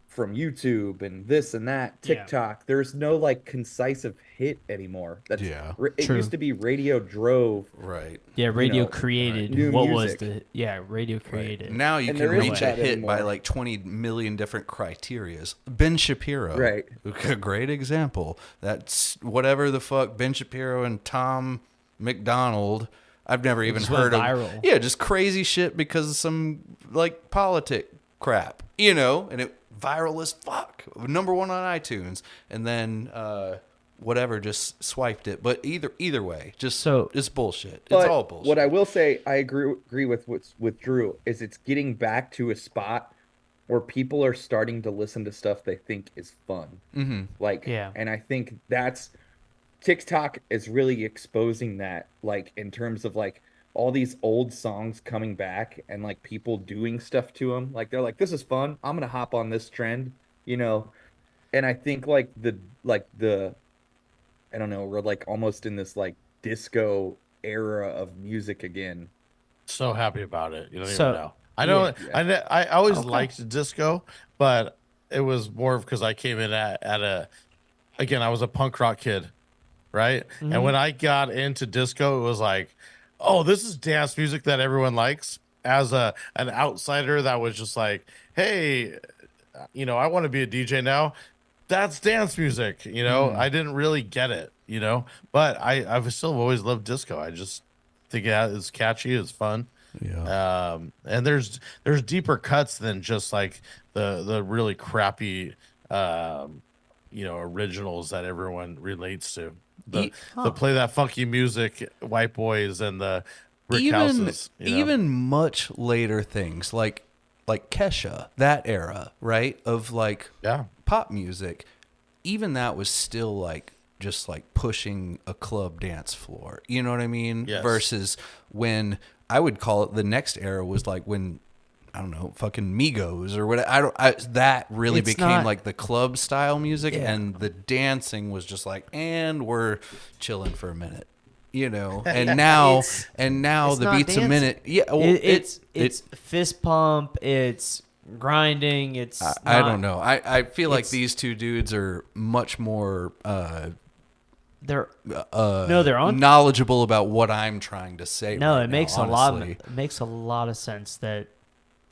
S3: from YouTube and this and that, TikTok. There's no like concisive hit anymore. It used to be radio drove.
S2: Right.
S1: Yeah, radio created.
S3: new
S1: What
S3: music.
S1: was radio created.
S2: Right. Now you
S3: And
S2: can
S3: there isn't
S2: reach a
S3: that
S2: hit
S3: anymore.
S2: by like 20 million different criterias. Ben Shapiro.
S3: Right.
S2: A great example. That's whatever the fuck Ben Shapiro and Tom McDonald. I've never even
S1: just went
S2: heard of.
S1: viral.
S2: Yeah, just crazy shit because of some like politic crap, and it viral as fuck. Number 1 on iTunes, and then whatever just swiped it. But either way, it's bullshit.
S3: But
S2: it's all bullshit.
S3: what I will say, I agree with Drew, is it's getting back to a spot where people are starting to listen to stuff they think is fun. And I think that's TikTok is really exposing that, like, in terms of like all these old songs coming back and like people doing stuff to them. Like, they're like, this is fun, I'm gonna hop on this trend, and I think like the I don't know, we're like almost in this like disco era of music again.
S4: So happy about it. You don't
S1: So-
S4: even know. I always liked disco, but it was more because I came in at a again, I was a punk rock kid, right? And when I got into disco, it was like, oh, this is dance music that everyone likes. As an outsider, that was just like, hey, I want to be a DJ now. That's dance music. I didn't really get it. But I've still always loved disco. I just think it's catchy, it's fun.
S2: Yeah.
S4: And there's deeper cuts than just like the really crappy originals that everyone relates to. The play that funky music, white boys and the brick houses.
S2: Even much later things like Kesha, that era, right? Of like pop music. Even that was still like just like pushing a club dance floor. You know what I mean?
S4: Yes.
S2: Versus when I would call it the next era was like when, I don't know, fucking Migos or what. That really
S1: It's
S2: became
S1: not-
S2: like the club style music,
S1: Yeah.
S2: and the dancing was just like, and we're chilling for a minute, And now,
S1: It's
S2: the
S1: not
S2: beats a
S1: dancing.
S2: minute. Yeah, well,
S1: It's fist pump. It's grinding. It's
S2: I
S1: not-
S2: don't know. I feel like
S1: it's-
S2: these two dudes are much more
S1: They're no, they're on.
S2: knowledgeable about what I'm trying to say.
S1: No,
S2: right
S1: it
S2: now,
S1: makes
S2: honestly.
S1: it makes a lot of sense that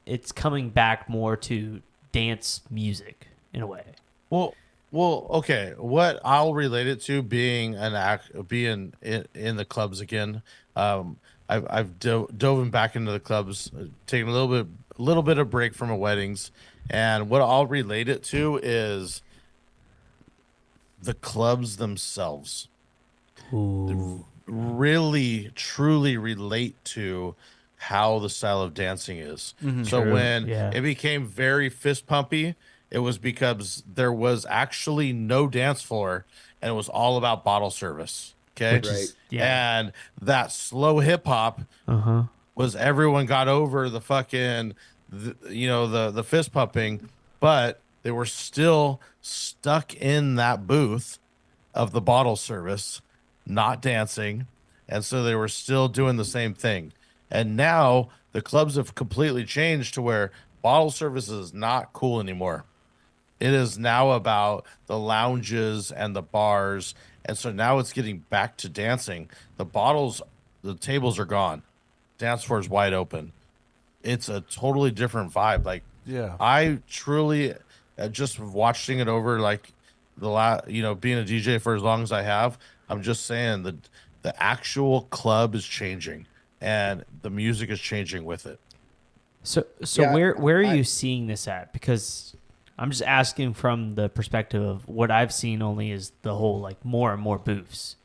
S1: it's coming back more to dance music in a way.
S4: Well, okay. What I'll relate it to being being in the clubs again. I've dove back into the clubs, taking a little bit of break from weddings, and what I'll relate it to is the clubs themselves. Really, truly relate to how the style of dancing is. So
S1: True,
S4: when
S1: yeah.
S4: it became very fist pumpy, it was because there was actually no dance floor and it was all about bottle service. Okay.
S1: Which is- yeah.
S4: And that slow hip hop was everyone got over the fucking, the fist pumping, but they were still stuck in that booth of the bottle service, not dancing. And so they were still doing the same thing. And now the clubs have completely changed to where bottle service is not cool anymore. It is now about the lounges and the bars. And so now it's getting back to dancing. The tables are gone. Dance floor is wide open. It's a totally different vibe. Like,
S2: Yeah.
S4: I truly just watching it over, like being a DJ for as long as I have, I'm just saying that the actual club is changing and the music is changing with it.
S1: So
S3: Yeah,
S1: where are you seeing this at? Because I'm just asking from the perspective of what I've seen only is the whole like more and more booths.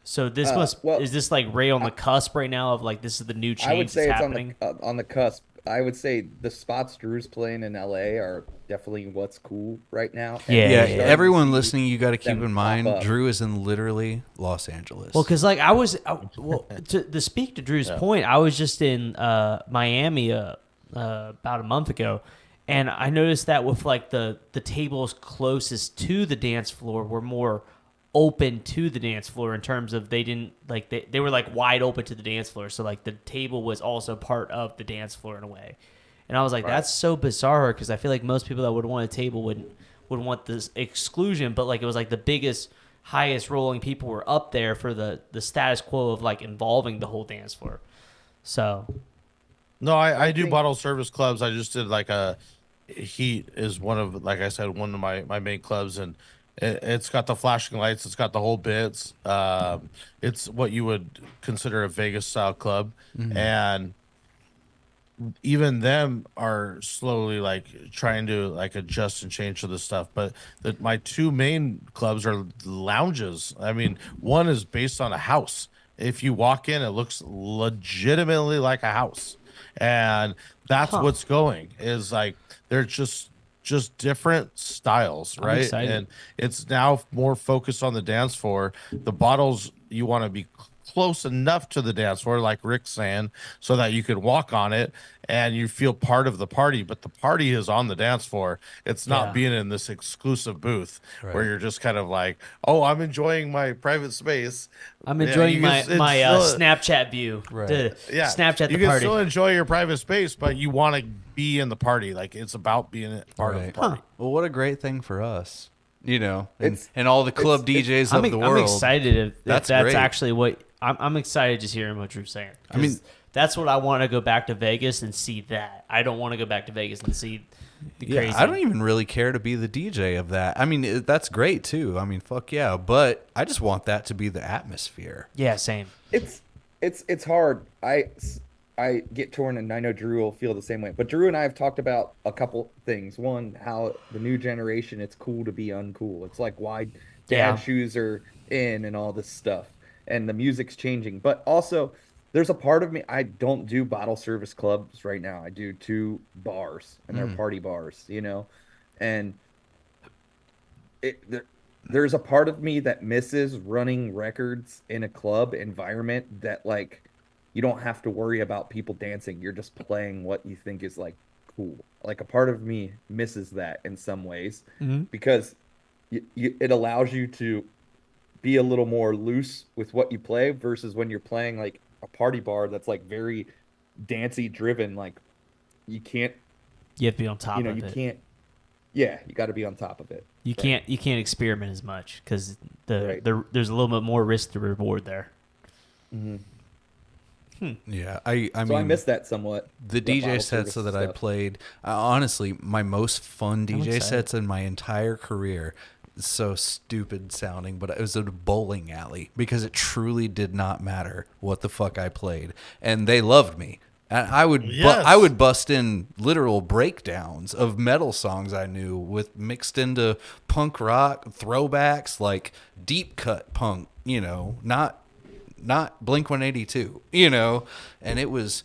S1: So this is this like right on the cusp right now of like this is the new change
S3: I would say
S1: that's
S3: it's
S1: happening?
S3: on the cusp. I would say the spots Drew's playing in LA are definitely what's cool right now. And
S1: Yeah,
S3: we're
S2: Yeah,
S3: starting to
S2: everyone
S3: see
S2: listening, you got to keep
S3: them
S2: in mind,
S3: pop up.
S2: Drew is in literally Los Angeles.
S1: Well, because like to speak to Drew's point, I was just in Miami about a month ago, and I noticed that with like the tables closest to the dance floor were more open to the dance floor in terms of they didn't like they were like wide open to the dance floor, so like the table was also part of the dance floor in a way. And I was like, that's so bizarre because I feel like most people that would want a table would want this exclusion, but like it was like the biggest, highest rolling people were up there for the status quo of like involving the whole dance floor. So
S4: No, I do
S3: think-
S4: bottle service clubs. I just did like a Heat is one of, like I said, one of my main clubs, and it's got the flashing lights. It's got the whole bits. It's what you would consider a Vegas style club, and even them are slowly like trying to like adjust and change to this stuff. But my two main clubs are lounges. I mean, one is based on a house. If you walk in, it looks legitimately like a house, and that's what's going is like they're just different styles,
S1: I'm
S4: right?
S1: excited.
S4: And it's now more focused on the dance floor. The bottles, you want to be close enough to the dance floor, like Rick's saying, so that you can walk on it and you feel part of the party. But the party is on the dance floor. It's not
S1: Yeah.
S4: being in this exclusive booth where
S2: Right.
S4: you're just kind of like, oh, I'm enjoying my private space.
S1: I'm
S4: Yeah,
S1: enjoying
S4: you
S1: my
S4: can- it's
S1: my
S4: still-
S1: Snapchat view.
S2: Right.
S1: To
S4: Yeah,
S1: Snapchat
S4: you
S1: the
S4: can
S1: party.
S4: still enjoy your private space, but you want to be in the party. Like it's about being a part of the
S2: Right.
S4: party.
S2: Well, what a great thing for us. you know,
S3: It's-
S2: and all the club DJs of the world.
S1: I'm excited if that's
S2: great.
S1: actually what I'm excited just hearing what Drew's saying.
S2: I mean,
S1: that's what I want to go back to Vegas and see that. I don't want to go back to Vegas and see the crazy.
S2: I don't even really care to be the DJ of that. I mean, that's great too. I mean, fuck yeah, but I just want that to be the atmosphere.
S1: Yeah, same.
S3: It's hard. I get torn, and I know Drew will feel the same way. But Drew and I have talked about a couple things. One, how the new generation, it's cool to be uncool. It's like why dad shoes are in and all this stuff, and the music's changing. But also, there's a part of me, I don't do bottle service clubs right now. I do 2 bars, and they're party bars, you know, and there's a part of me that misses running records in a club environment that like you don't have to worry about people dancing. You're just playing what you think is like cool. Like a part of me misses that in some ways because it allows you to be a little more loose with what you play versus when you're playing like a party bar that's like very dancey driven. Like you can't,
S1: You have to be on top of it.
S3: you can't. Yeah, you got to be on top of it.
S1: You can't experiment as much because
S3: Right.
S1: there's a little bit more risk to reward there.
S2: Yeah, I
S3: So
S2: mean,
S3: I miss that somewhat.
S2: the
S3: that
S2: DJ
S3: bottle
S2: sets
S3: service
S2: that I
S3: stuff.
S2: played, honestly, my most fun DJ
S1: excited.
S2: sets in my entire career. So stupid sounding, but it was at a bowling alley because it truly did not matter what the fuck I played, and they loved me. And I would
S4: Yes.
S2: I would bust in literal breakdowns of metal songs I knew with mixed into punk rock throwbacks, like deep cut punk, you know, not Blink-182, you know, and it was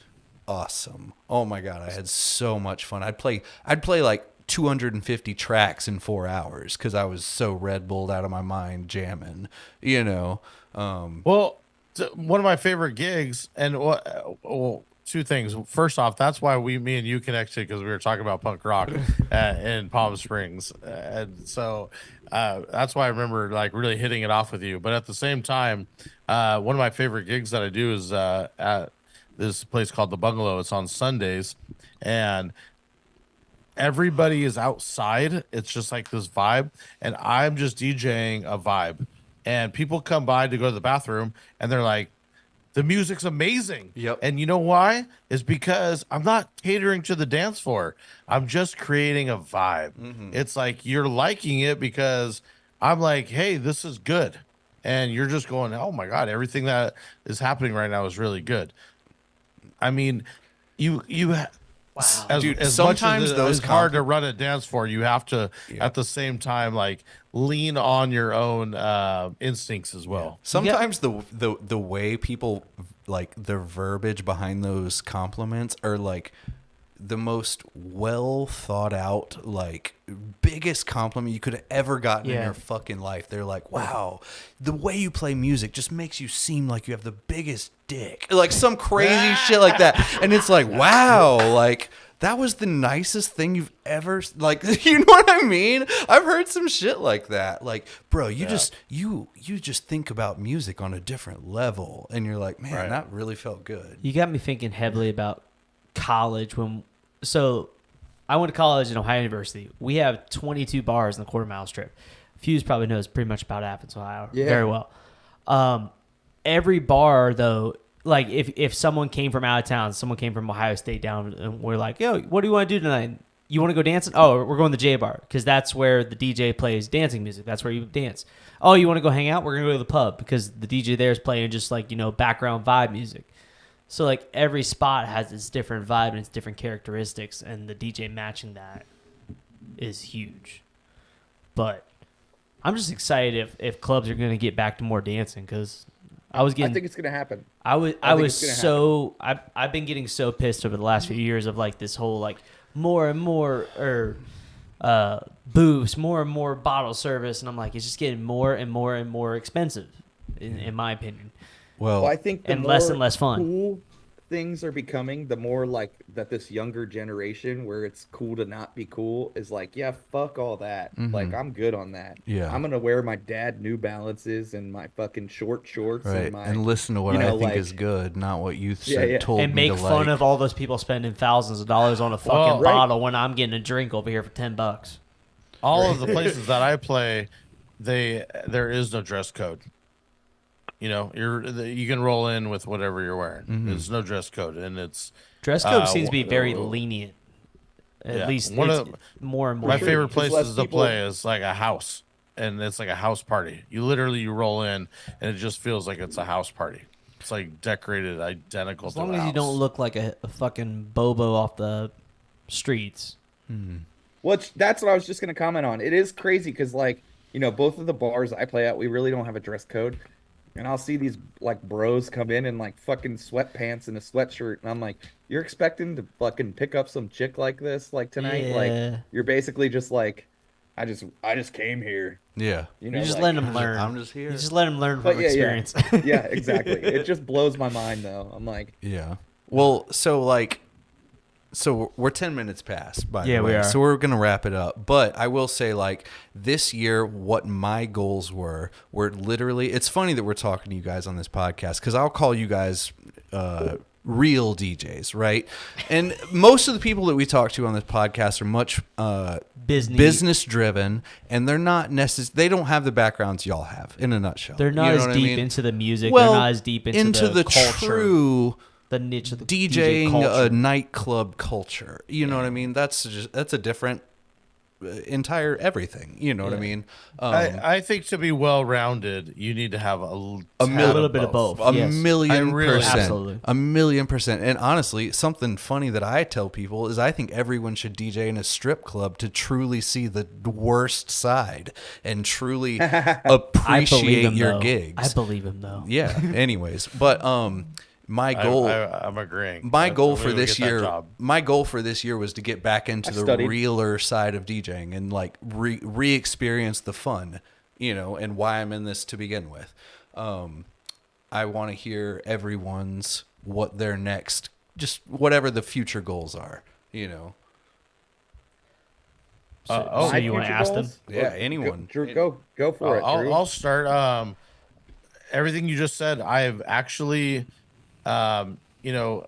S2: awesome. Oh my god, I had so much fun. I'd play like 250 tracks in 4 hours because I was so Red Bulled out of my mind jamming, you know.
S4: Well, one of my favorite gigs, and well, 2 things. First off, that's why me and you connected because we were talking about punk rock in Palm Springs, and so that's why I remember like really hitting it off with you. But at the same time, one of my favorite gigs that I do is at this place called the Bungalow. It's on Sundays, and everybody is outside. It's just like this vibe, and I'm just DJing a vibe, and people come by to go to the bathroom, and they're like, the music's amazing.
S2: Yep.
S4: And you know why? Is because I'm not catering to the dance floor. I'm just creating a vibe. It's like you're liking it because I'm like, hey, this is good. And you're just going, oh my God, everything that is happening right now is really good. I mean, as,
S2: Dude,
S4: as
S2: sometimes
S4: much as
S2: those
S4: it's hard to run a dance floor, you have to at the same time like lean on your own instincts as well.
S2: Sometimes the way people like their verbiage behind those compliments are like the most well thought out, like biggest compliment you could have ever gotten in your fucking life. They're like, wow, the way you play music just makes you seem like you have the biggest dick, like some crazy shit like that. And it's like, wow, like that was the nicest thing you've ever, like, you know what I mean? I've heard some shit like that. Like, bro, you just think about music on a different level. And you're like, man, that really felt good.
S1: You got me thinking heavily about college so I went to college in Ohio University. We have 22 bars in the quarter-mile strip. Fuse probably knows pretty much about Athens, Ohio, very well. Every bar, though, like if someone came from out of town, someone came from Ohio State down, and we're like, yo, what do you want to do tonight? You want to go dancing? Oh, we're going to the J Bar because that's where the DJ plays dancing music. That's where you dance. Oh, you want to go hang out? We're going to go to the pub because the DJ there is playing just like, background vibe music. So, like, every spot has its different vibe and its different characteristics, and the DJ matching that is huge. But I'm just excited if clubs are going to get back to more dancing because I
S3: think it's going to happen.
S1: I've been getting so pissed over the last few years of, like, this whole, like, more and more booths, more and more bottle service, and I'm like, it's just getting more and more and more expensive, in my opinion.
S2: Well,
S3: I think
S1: and less fun.
S3: Cool things are becoming, the more like that this younger generation where it's cool to not be cool is like, yeah, fuck all that. Like, I'm good on that.
S2: Yeah.
S3: I'm gonna wear my dad New Balances and my fucking short shorts
S2: right.
S3: and
S2: listen to what I think
S3: like,
S2: is good, not what you
S3: yeah.
S2: told
S1: and
S2: me
S1: make
S2: to
S1: fun
S2: like.
S1: of all those people spending thousands of dollars on a fucking bottle when I'm getting a drink over here for $10.
S4: all of the places that I play, there is no dress code. You know, you can roll in with whatever you're wearing. There's no dress code, and it's
S1: Dress code seems to be very lenient. At
S4: yeah.
S1: least
S4: One
S1: it's
S4: of
S1: more and more.
S4: my
S3: sure,
S4: favorite
S3: because less
S4: places to
S3: people-
S4: play is like a house, and it's like a house party. You roll in, and it just feels like it's a house party. It's like decorated identical.
S1: As long as you don't look like a fucking bobo off the streets.
S3: That's what I was just gonna comment on. It is crazy because, like, you know, both of the bars I play at, we really don't have a dress code. And I'll see these like bros come in like fucking sweatpants and a sweatshirt, and I'm like, you're expecting to fucking pick up some chick like this like tonight?
S1: Yeah.
S3: Like, you're basically just like, I just came here.
S2: Yeah.
S3: You know,
S1: You just
S3: like,
S1: let them learn.
S2: I'm just here.
S1: You just let them learn
S3: But
S1: from
S3: yeah,
S1: experience.
S3: yeah, exactly. It just blows my mind though. I'm like,
S2: Yeah. Well, so we're 10 minutes past, by the
S1: Yeah,
S2: way.
S1: we are.
S2: So we're going to wrap it up. But I will say, like, this year, what my goals were literally, it's funny that we're talking to you guys on this podcast because I'll call you guys real DJs, right? And most of the people that we talk to on this podcast are much business driven, and they're not they don't have the backgrounds y'all have, in a nutshell.
S1: They're not
S2: You know
S1: as
S2: what I
S1: deep
S2: mean?
S1: into the music.
S2: Well,
S1: They're not as deep into the culture.
S2: true
S1: The niche of the
S2: DJing
S1: DJ culture.
S2: a nightclub culture. You know what I mean? That's a different entire everything. You know what I mean?
S4: I think to be well rounded, you need to have a
S1: little bit of both.
S2: A
S1: Yes.
S2: million
S4: I really-
S2: percent.
S1: Absolutely.
S2: A million percent. And honestly, something funny that I tell people is I think everyone should DJ in a strip club to truly see the worst side and truly
S1: I believe
S2: appreciate
S1: him,
S2: your
S1: though.
S2: gigs.
S1: I believe him though.
S2: Yeah. Anyways, but my goal
S4: I'm agreeing.
S2: my goal
S4: We
S2: for
S4: would
S2: this
S4: get that
S2: year
S4: job.
S2: my goal for this year was to get back into the
S3: studied.
S2: realer side of DJing and like re-experience the fun, you know, and why I'm in this to begin with. I want to hear everyone's what their next, just whatever the future goals are, you know.
S1: So
S3: my
S1: you want to
S3: future
S1: ask them?
S3: goals?
S2: Yeah, anyone.
S3: Drew, go for it, Drew.
S4: I'll start. Everything you just said, I've actually, you know,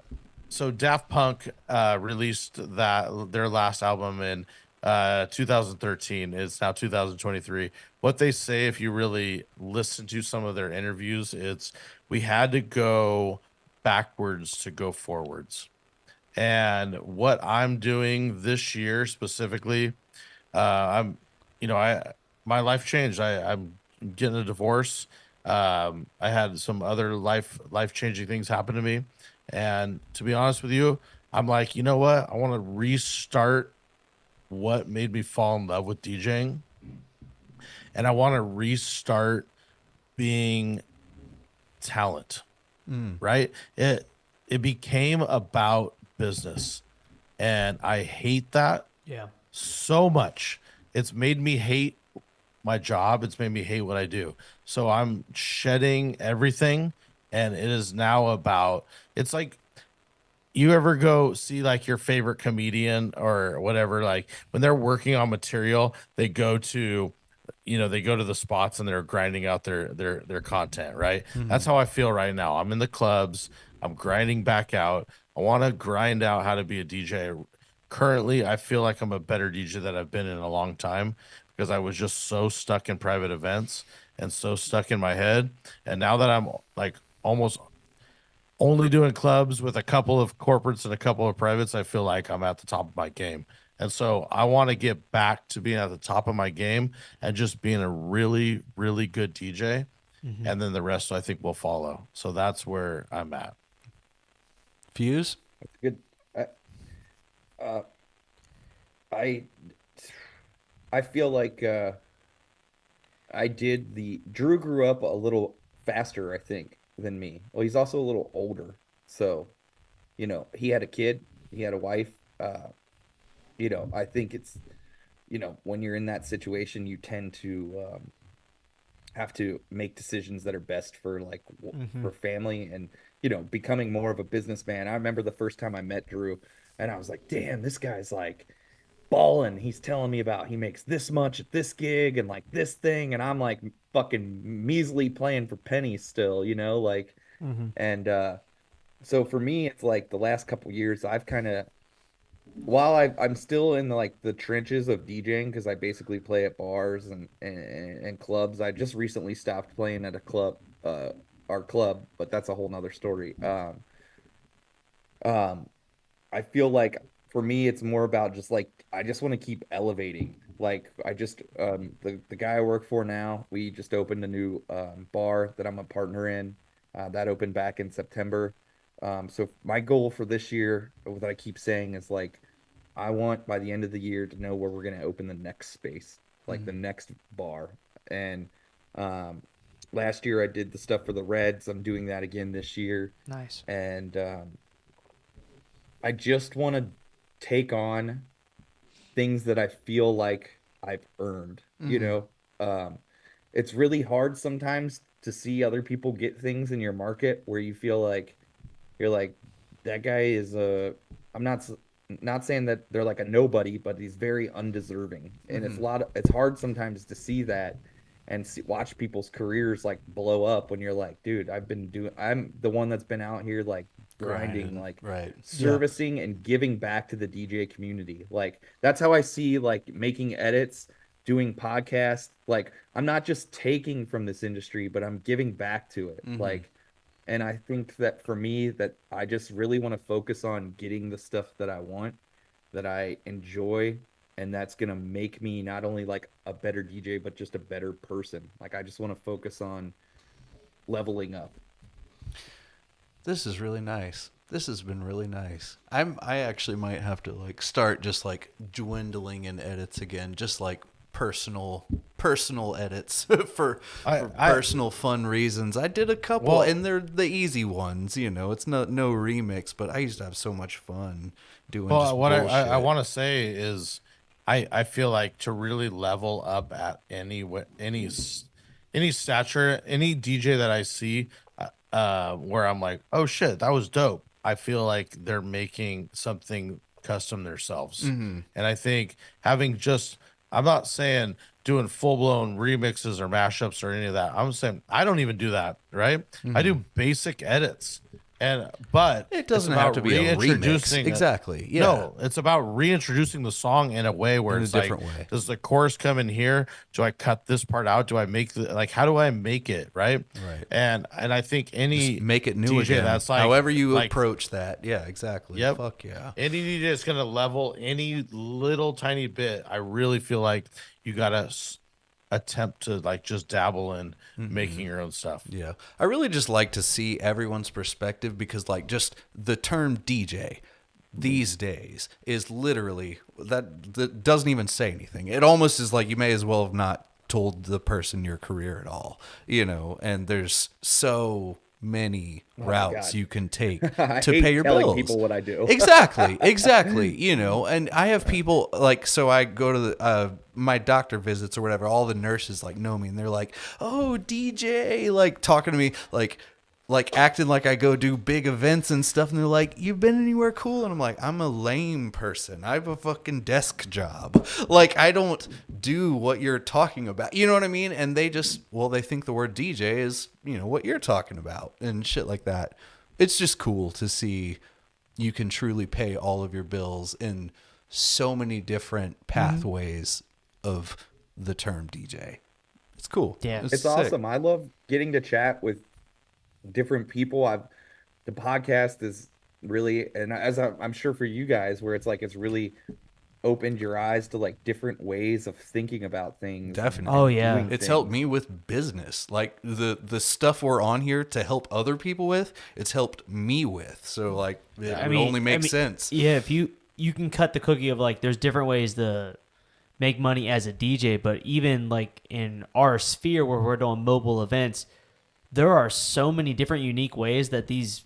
S4: so Daft Punk released their last album in 2013. It's now 2023. What they say, if you really listen to some of their interviews, it's we had to go backwards to go forwards. And what I'm doing this year specifically, my life changed. I'm getting a divorce. I had some other life changing things happen to me, and to be honest with you, I'm like, you know what? I want to restart what made me fall in love with DJing, and I want to restart being talent. Right? It became about business, and I hate that
S1: Yeah.
S4: so much. It's made me hate my job. It's made me hate what I do. So I'm shedding everything, and it is now about, it's like, you ever go see like your favorite comedian or whatever, like when they're working on material, they go to the spots and they're grinding out their content, right? That's how I feel right now. I'm in the clubs, I'm grinding back out. I want to grind out how to be a DJ. Currently, I feel like I'm a better DJ than I've been in a long time because I was just so stuck in private events and so stuck in my head. And now that I'm like almost only doing clubs with a couple of corporates and a couple of privates, I feel like I'm at the top of my game. And so I want to get back to being at the top of my game and just being a really, really good DJ. And then the rest I think will follow. So that's where I'm at.
S2: Fuse?
S3: That's good. I feel like Drew grew up a little faster, I think, than me. Well, he's also a little older. So, you know, he had a kid, he had a wife. You know, I think it's, you know, when you're in that situation, you tend to have to make decisions that are best for like for family and, you know, becoming more of a businessman. I remember the first time I met Drew and I was like, damn, this guy's like balling. He's telling me about he makes this much at this gig and like this thing. And I'm like fucking measly playing for pennies still, you know, like, and so for me, it's like the last couple years I've kind of while I'm still in like the trenches of DJing because I basically play at bars and clubs. I just recently stopped playing at a club, our club, but that's a whole nother story. Um, I feel like for me, it's more about just like I just want to keep elevating. Like I just the guy I work for now, we just opened a new bar that I'm a partner in. That opened back in September. So my goal for this year, that I keep saying, is like I want by the end of the year to know where we're gonna open the next space, like the next bar. And um, last year I did the stuff for the Reds. I'm doing that again this year,
S1: Nice.
S3: and I just want to take on things that I feel like I've earned, you
S2: Mm-hmm.
S3: know? Um, it's really hard sometimes to see other people get things in your market where you feel like you're like, that guy is a, I'm not saying that they're like a nobody, but he's very undeserving. And
S2: Mm-hmm.
S3: it's hard sometimes to see that and watch people's careers like blow up when you're like, dude, I'm the one that's been out here like grinding,
S2: Grinding.
S3: like
S2: Right.
S1: Yeah.
S3: servicing and giving back to the DJ community. Like that's how I see like making edits, doing podcasts. Like I'm not just taking from this industry, but I'm giving back to it.
S2: Mm-hmm.
S3: Like, and I think that for me, that I just really want to focus on getting the stuff that I want, that I enjoy, and that's gonna make me not only like a better DJ, but just a better person. Like I just want to focus on leveling up.
S2: This is really nice. This has been really nice. I actually might have to like start just like dwindling in edits again, just like personal edits for
S4: I
S2: personal fun reasons. I did a couple
S4: well,
S2: and they're the easy ones, you know. It's no remix, but I used to have so much fun doing just
S4: what I
S2: bullshit.
S4: want to say is, I feel like to really level up at any stature, any DJ that I see, where I'm like, oh shit, that was dope. I feel like they're making something custom themselves,
S2: Mm-hmm.
S4: and I think having just, I'm not saying doing full blown remixes or mashups or any of that. I'm saying I don't even do that, right? I
S2: Mm-hmm.
S4: do basic edits. But
S2: It
S4: it's
S2: doesn't have to
S4: about
S2: be a remix.
S4: reintroducing it.
S2: Exactly. Yeah.
S4: No, it's about reintroducing the song in a way where
S2: In a
S4: it's like,
S2: different way.
S4: does the chorus come in here? Do I cut this part out? Do I make the, like, how do I make it right?
S2: Right.
S4: And I think
S2: Just
S4: any
S2: make it new
S4: DJ
S2: again.
S4: that's
S2: However you
S4: like,
S2: approach that. Yeah, exactly.
S4: yep,
S2: Fuck yeah.
S4: any DJ that's gonna level any little tiny bit, I really feel like you gotta attempt to like just dabble in making your own stuff.
S2: Yeah. I really just like to see everyone's perspective because like just the term DJ these days is literally that doesn't even say anything. It almost is like you may as well have not told the person your career at all, you know, and there's so many
S3: Oh my
S2: routes
S3: God.
S2: you can take
S3: I
S2: to
S3: hate
S2: pay your
S3: telling
S2: bills.
S3: people what I do.
S2: Exactly, you know, and I have people like, so I go to my doctor visits or whatever, all the nurses like know me and they're like, oh, DJ, like talking to me like acting like I go do big events and stuff, and they're like, "You've been anywhere cool?" And I'm like, "I'm a lame person. I have a fucking desk job. Like I don't do what you're talking about. You know what I mean?" And they just, well, they think the word DJ is, you know, what you're talking about and shit like that. It's just cool to see you can truly pay all of your bills in so many different pathways of the term DJ. It's cool.
S1: Yeah.
S3: It's
S2: sick.
S3: awesome. I love getting to chat with different people. The podcast is really, and as I'm sure for you guys, where it's like it's really opened your eyes to like different ways of thinking about things
S2: Definitely.
S1: Oh,
S3: and
S1: yeah.
S3: doing
S2: It's helped
S3: things.
S2: me with business. Like the stuff we're on here to help other people with, it's helped me with. So like it would only make sense.
S1: Yeah, if you can cut the cookie of like there's different ways to make money as a DJ, but even like in our sphere where we're doing mobile events, there are so many different unique ways that these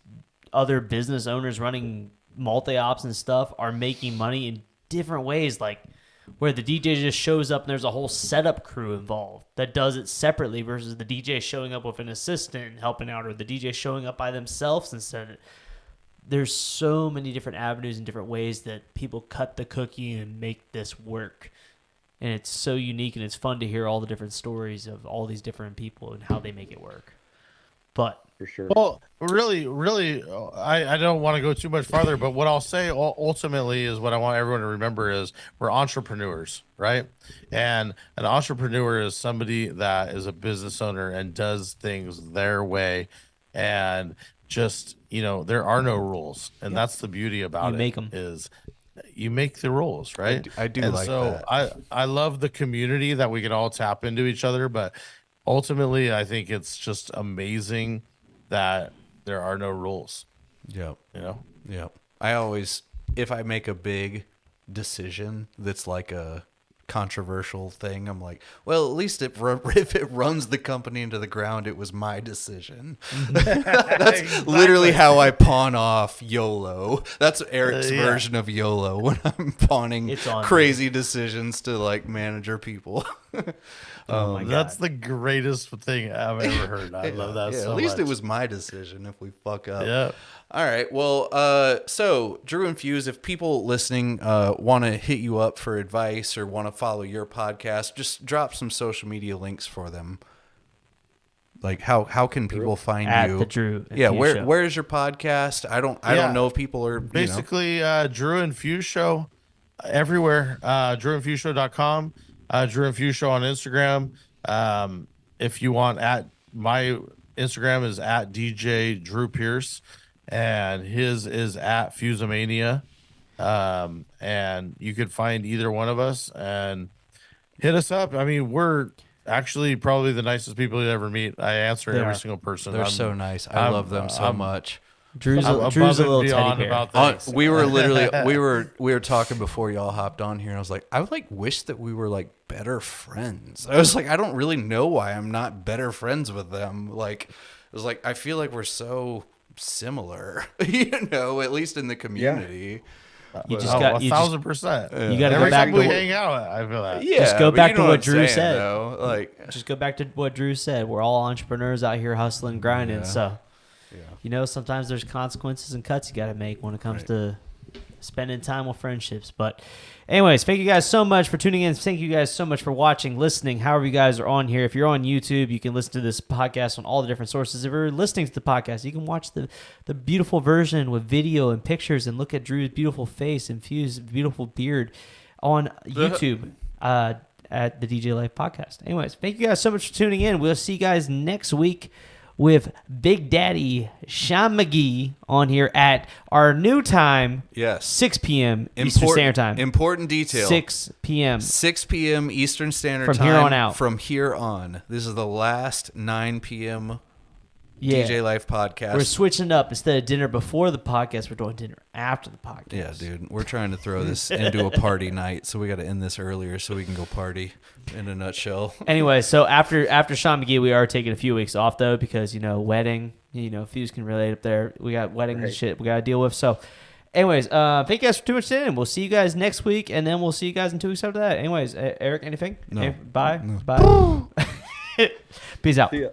S1: other business owners running multi-ops and stuff are making money in different ways, like where the DJ just shows up and there's a whole setup crew involved that does it separately versus the DJ showing up with an assistant and helping out, or the DJ showing up by themselves instead. There's so many different avenues and different ways that people cut the cookie and make this work. And it's so unique, and it's fun to hear all the different stories of all these different people and how they make it work. But
S3: for sure.
S4: Well, really, I don't want to go too much farther, but what I'll say ultimately is what I want everyone to remember is we're entrepreneurs, right? And an entrepreneur is somebody that is a business owner and does things their way, and just there are no rules, and that's the beauty about
S1: You
S4: it.
S1: make 'em.
S4: Is you make the rules, right?
S2: I do
S4: and
S2: like
S4: so
S2: that.
S4: I love the community that we can all tap into each other, but ultimately, I think it's just amazing that there are no rules.
S2: Yep.
S4: You know,
S2: Yep. I always, if I make a big decision that's like a controversial thing, I'm like, well, at least if it runs the company into the ground, it was my decision. That's literally how I pawn off YOLO. That's Eric's version of YOLO when I'm pawning
S1: It's on
S2: crazy decisions to like manager people.
S1: Oh my God.
S4: that's the greatest thing I've ever heard. I love that so
S2: at least
S4: much.
S2: it was my decision if we fuck up.
S4: Yeah.
S2: All right. Well, so Drew and Fuse, if people listening want to hit you up for advice or want to follow your podcast, just drop some social media links for them. Like how can people find
S1: At
S2: you?
S1: the Drew and
S2: Yeah,
S1: Fuse Show.
S2: where is your podcast? I don't know if people are
S4: Basically, Drew and Fuse Show everywhere. DrewandFuseShow.com. Drew and Fuse Show on Instagram. If you want, at my Instagram is at DJ Drew Pierce, and his is at Fusemania. And you could find either one of us and hit us up. I mean, we're actually probably the nicest people you'd ever meet. I answer every single person.
S2: They're so nice. I love them so much.
S1: Drew's
S4: I'm
S1: a
S4: above
S1: little
S4: and
S1: teddy
S4: beyond
S1: bear.
S4: about things.
S2: We were literally we were talking before y'all hopped on here, and I was like, I would like wish that we were like better friends. I was like, I don't really know why I'm not better friends with them. Like, it was like I feel like we're so similar, at least in the community.
S1: You just got
S4: 1,000%.
S1: You got to
S4: Every
S1: go back
S4: time
S1: to
S4: we
S1: what,
S4: hang out, I feel that.
S2: Yeah,
S1: Just go
S2: but
S1: back
S2: you
S1: to
S2: know
S1: what
S2: I'm
S1: Drew
S2: saying,
S1: said.
S2: though. Like,
S1: just go back to what Drew said. We're all entrepreneurs out here hustling, grinding.
S2: Yeah.
S1: So,
S2: yeah.
S1: Sometimes there's consequences and cuts you got to make when it comes to spending time with friendships. But anyways, thank you guys so much for tuning in. Thank you guys so much for watching, listening, however you guys are on here. If you're on YouTube, you can listen to this podcast on all the different sources. If you're listening to the podcast, you can watch the beautiful version with video and pictures and look at Drew's beautiful face and Fuse's beautiful beard on YouTube at the DJ Life Podcast. Anyways, thank you guys so much for tuning in. We'll see you guys next week with Big Daddy Sean McGee on here at our new time,
S2: Yes.
S1: 6 p.m. Eastern Standard Time.
S2: Important detail.
S1: 6 p.m.
S2: 6 p.m. Eastern Standard
S1: From
S2: Time.
S1: here on out.
S2: From here on. This is the last 9 p.m.
S1: Yeah.
S2: DJ Life podcast.
S1: We're switching up. Instead of dinner before the podcast, we're doing dinner after the podcast.
S2: Yeah, dude. We're trying to throw this into a party night, so we got to end this earlier so we can go party. In a nutshell.
S1: Anyway, so after Sean McGee, we are taking a few weeks off though because wedding. Fuse can relate up there. We got weddings and shit we got to deal with. So, anyways, thank you guys for tuning in. We'll see you guys next week, and then we'll see you guys in 2 weeks after that. Anyways, Eric, anything?
S2: No.
S1: Bye.
S2: No.
S1: Bye. Peace out.
S3: See ya.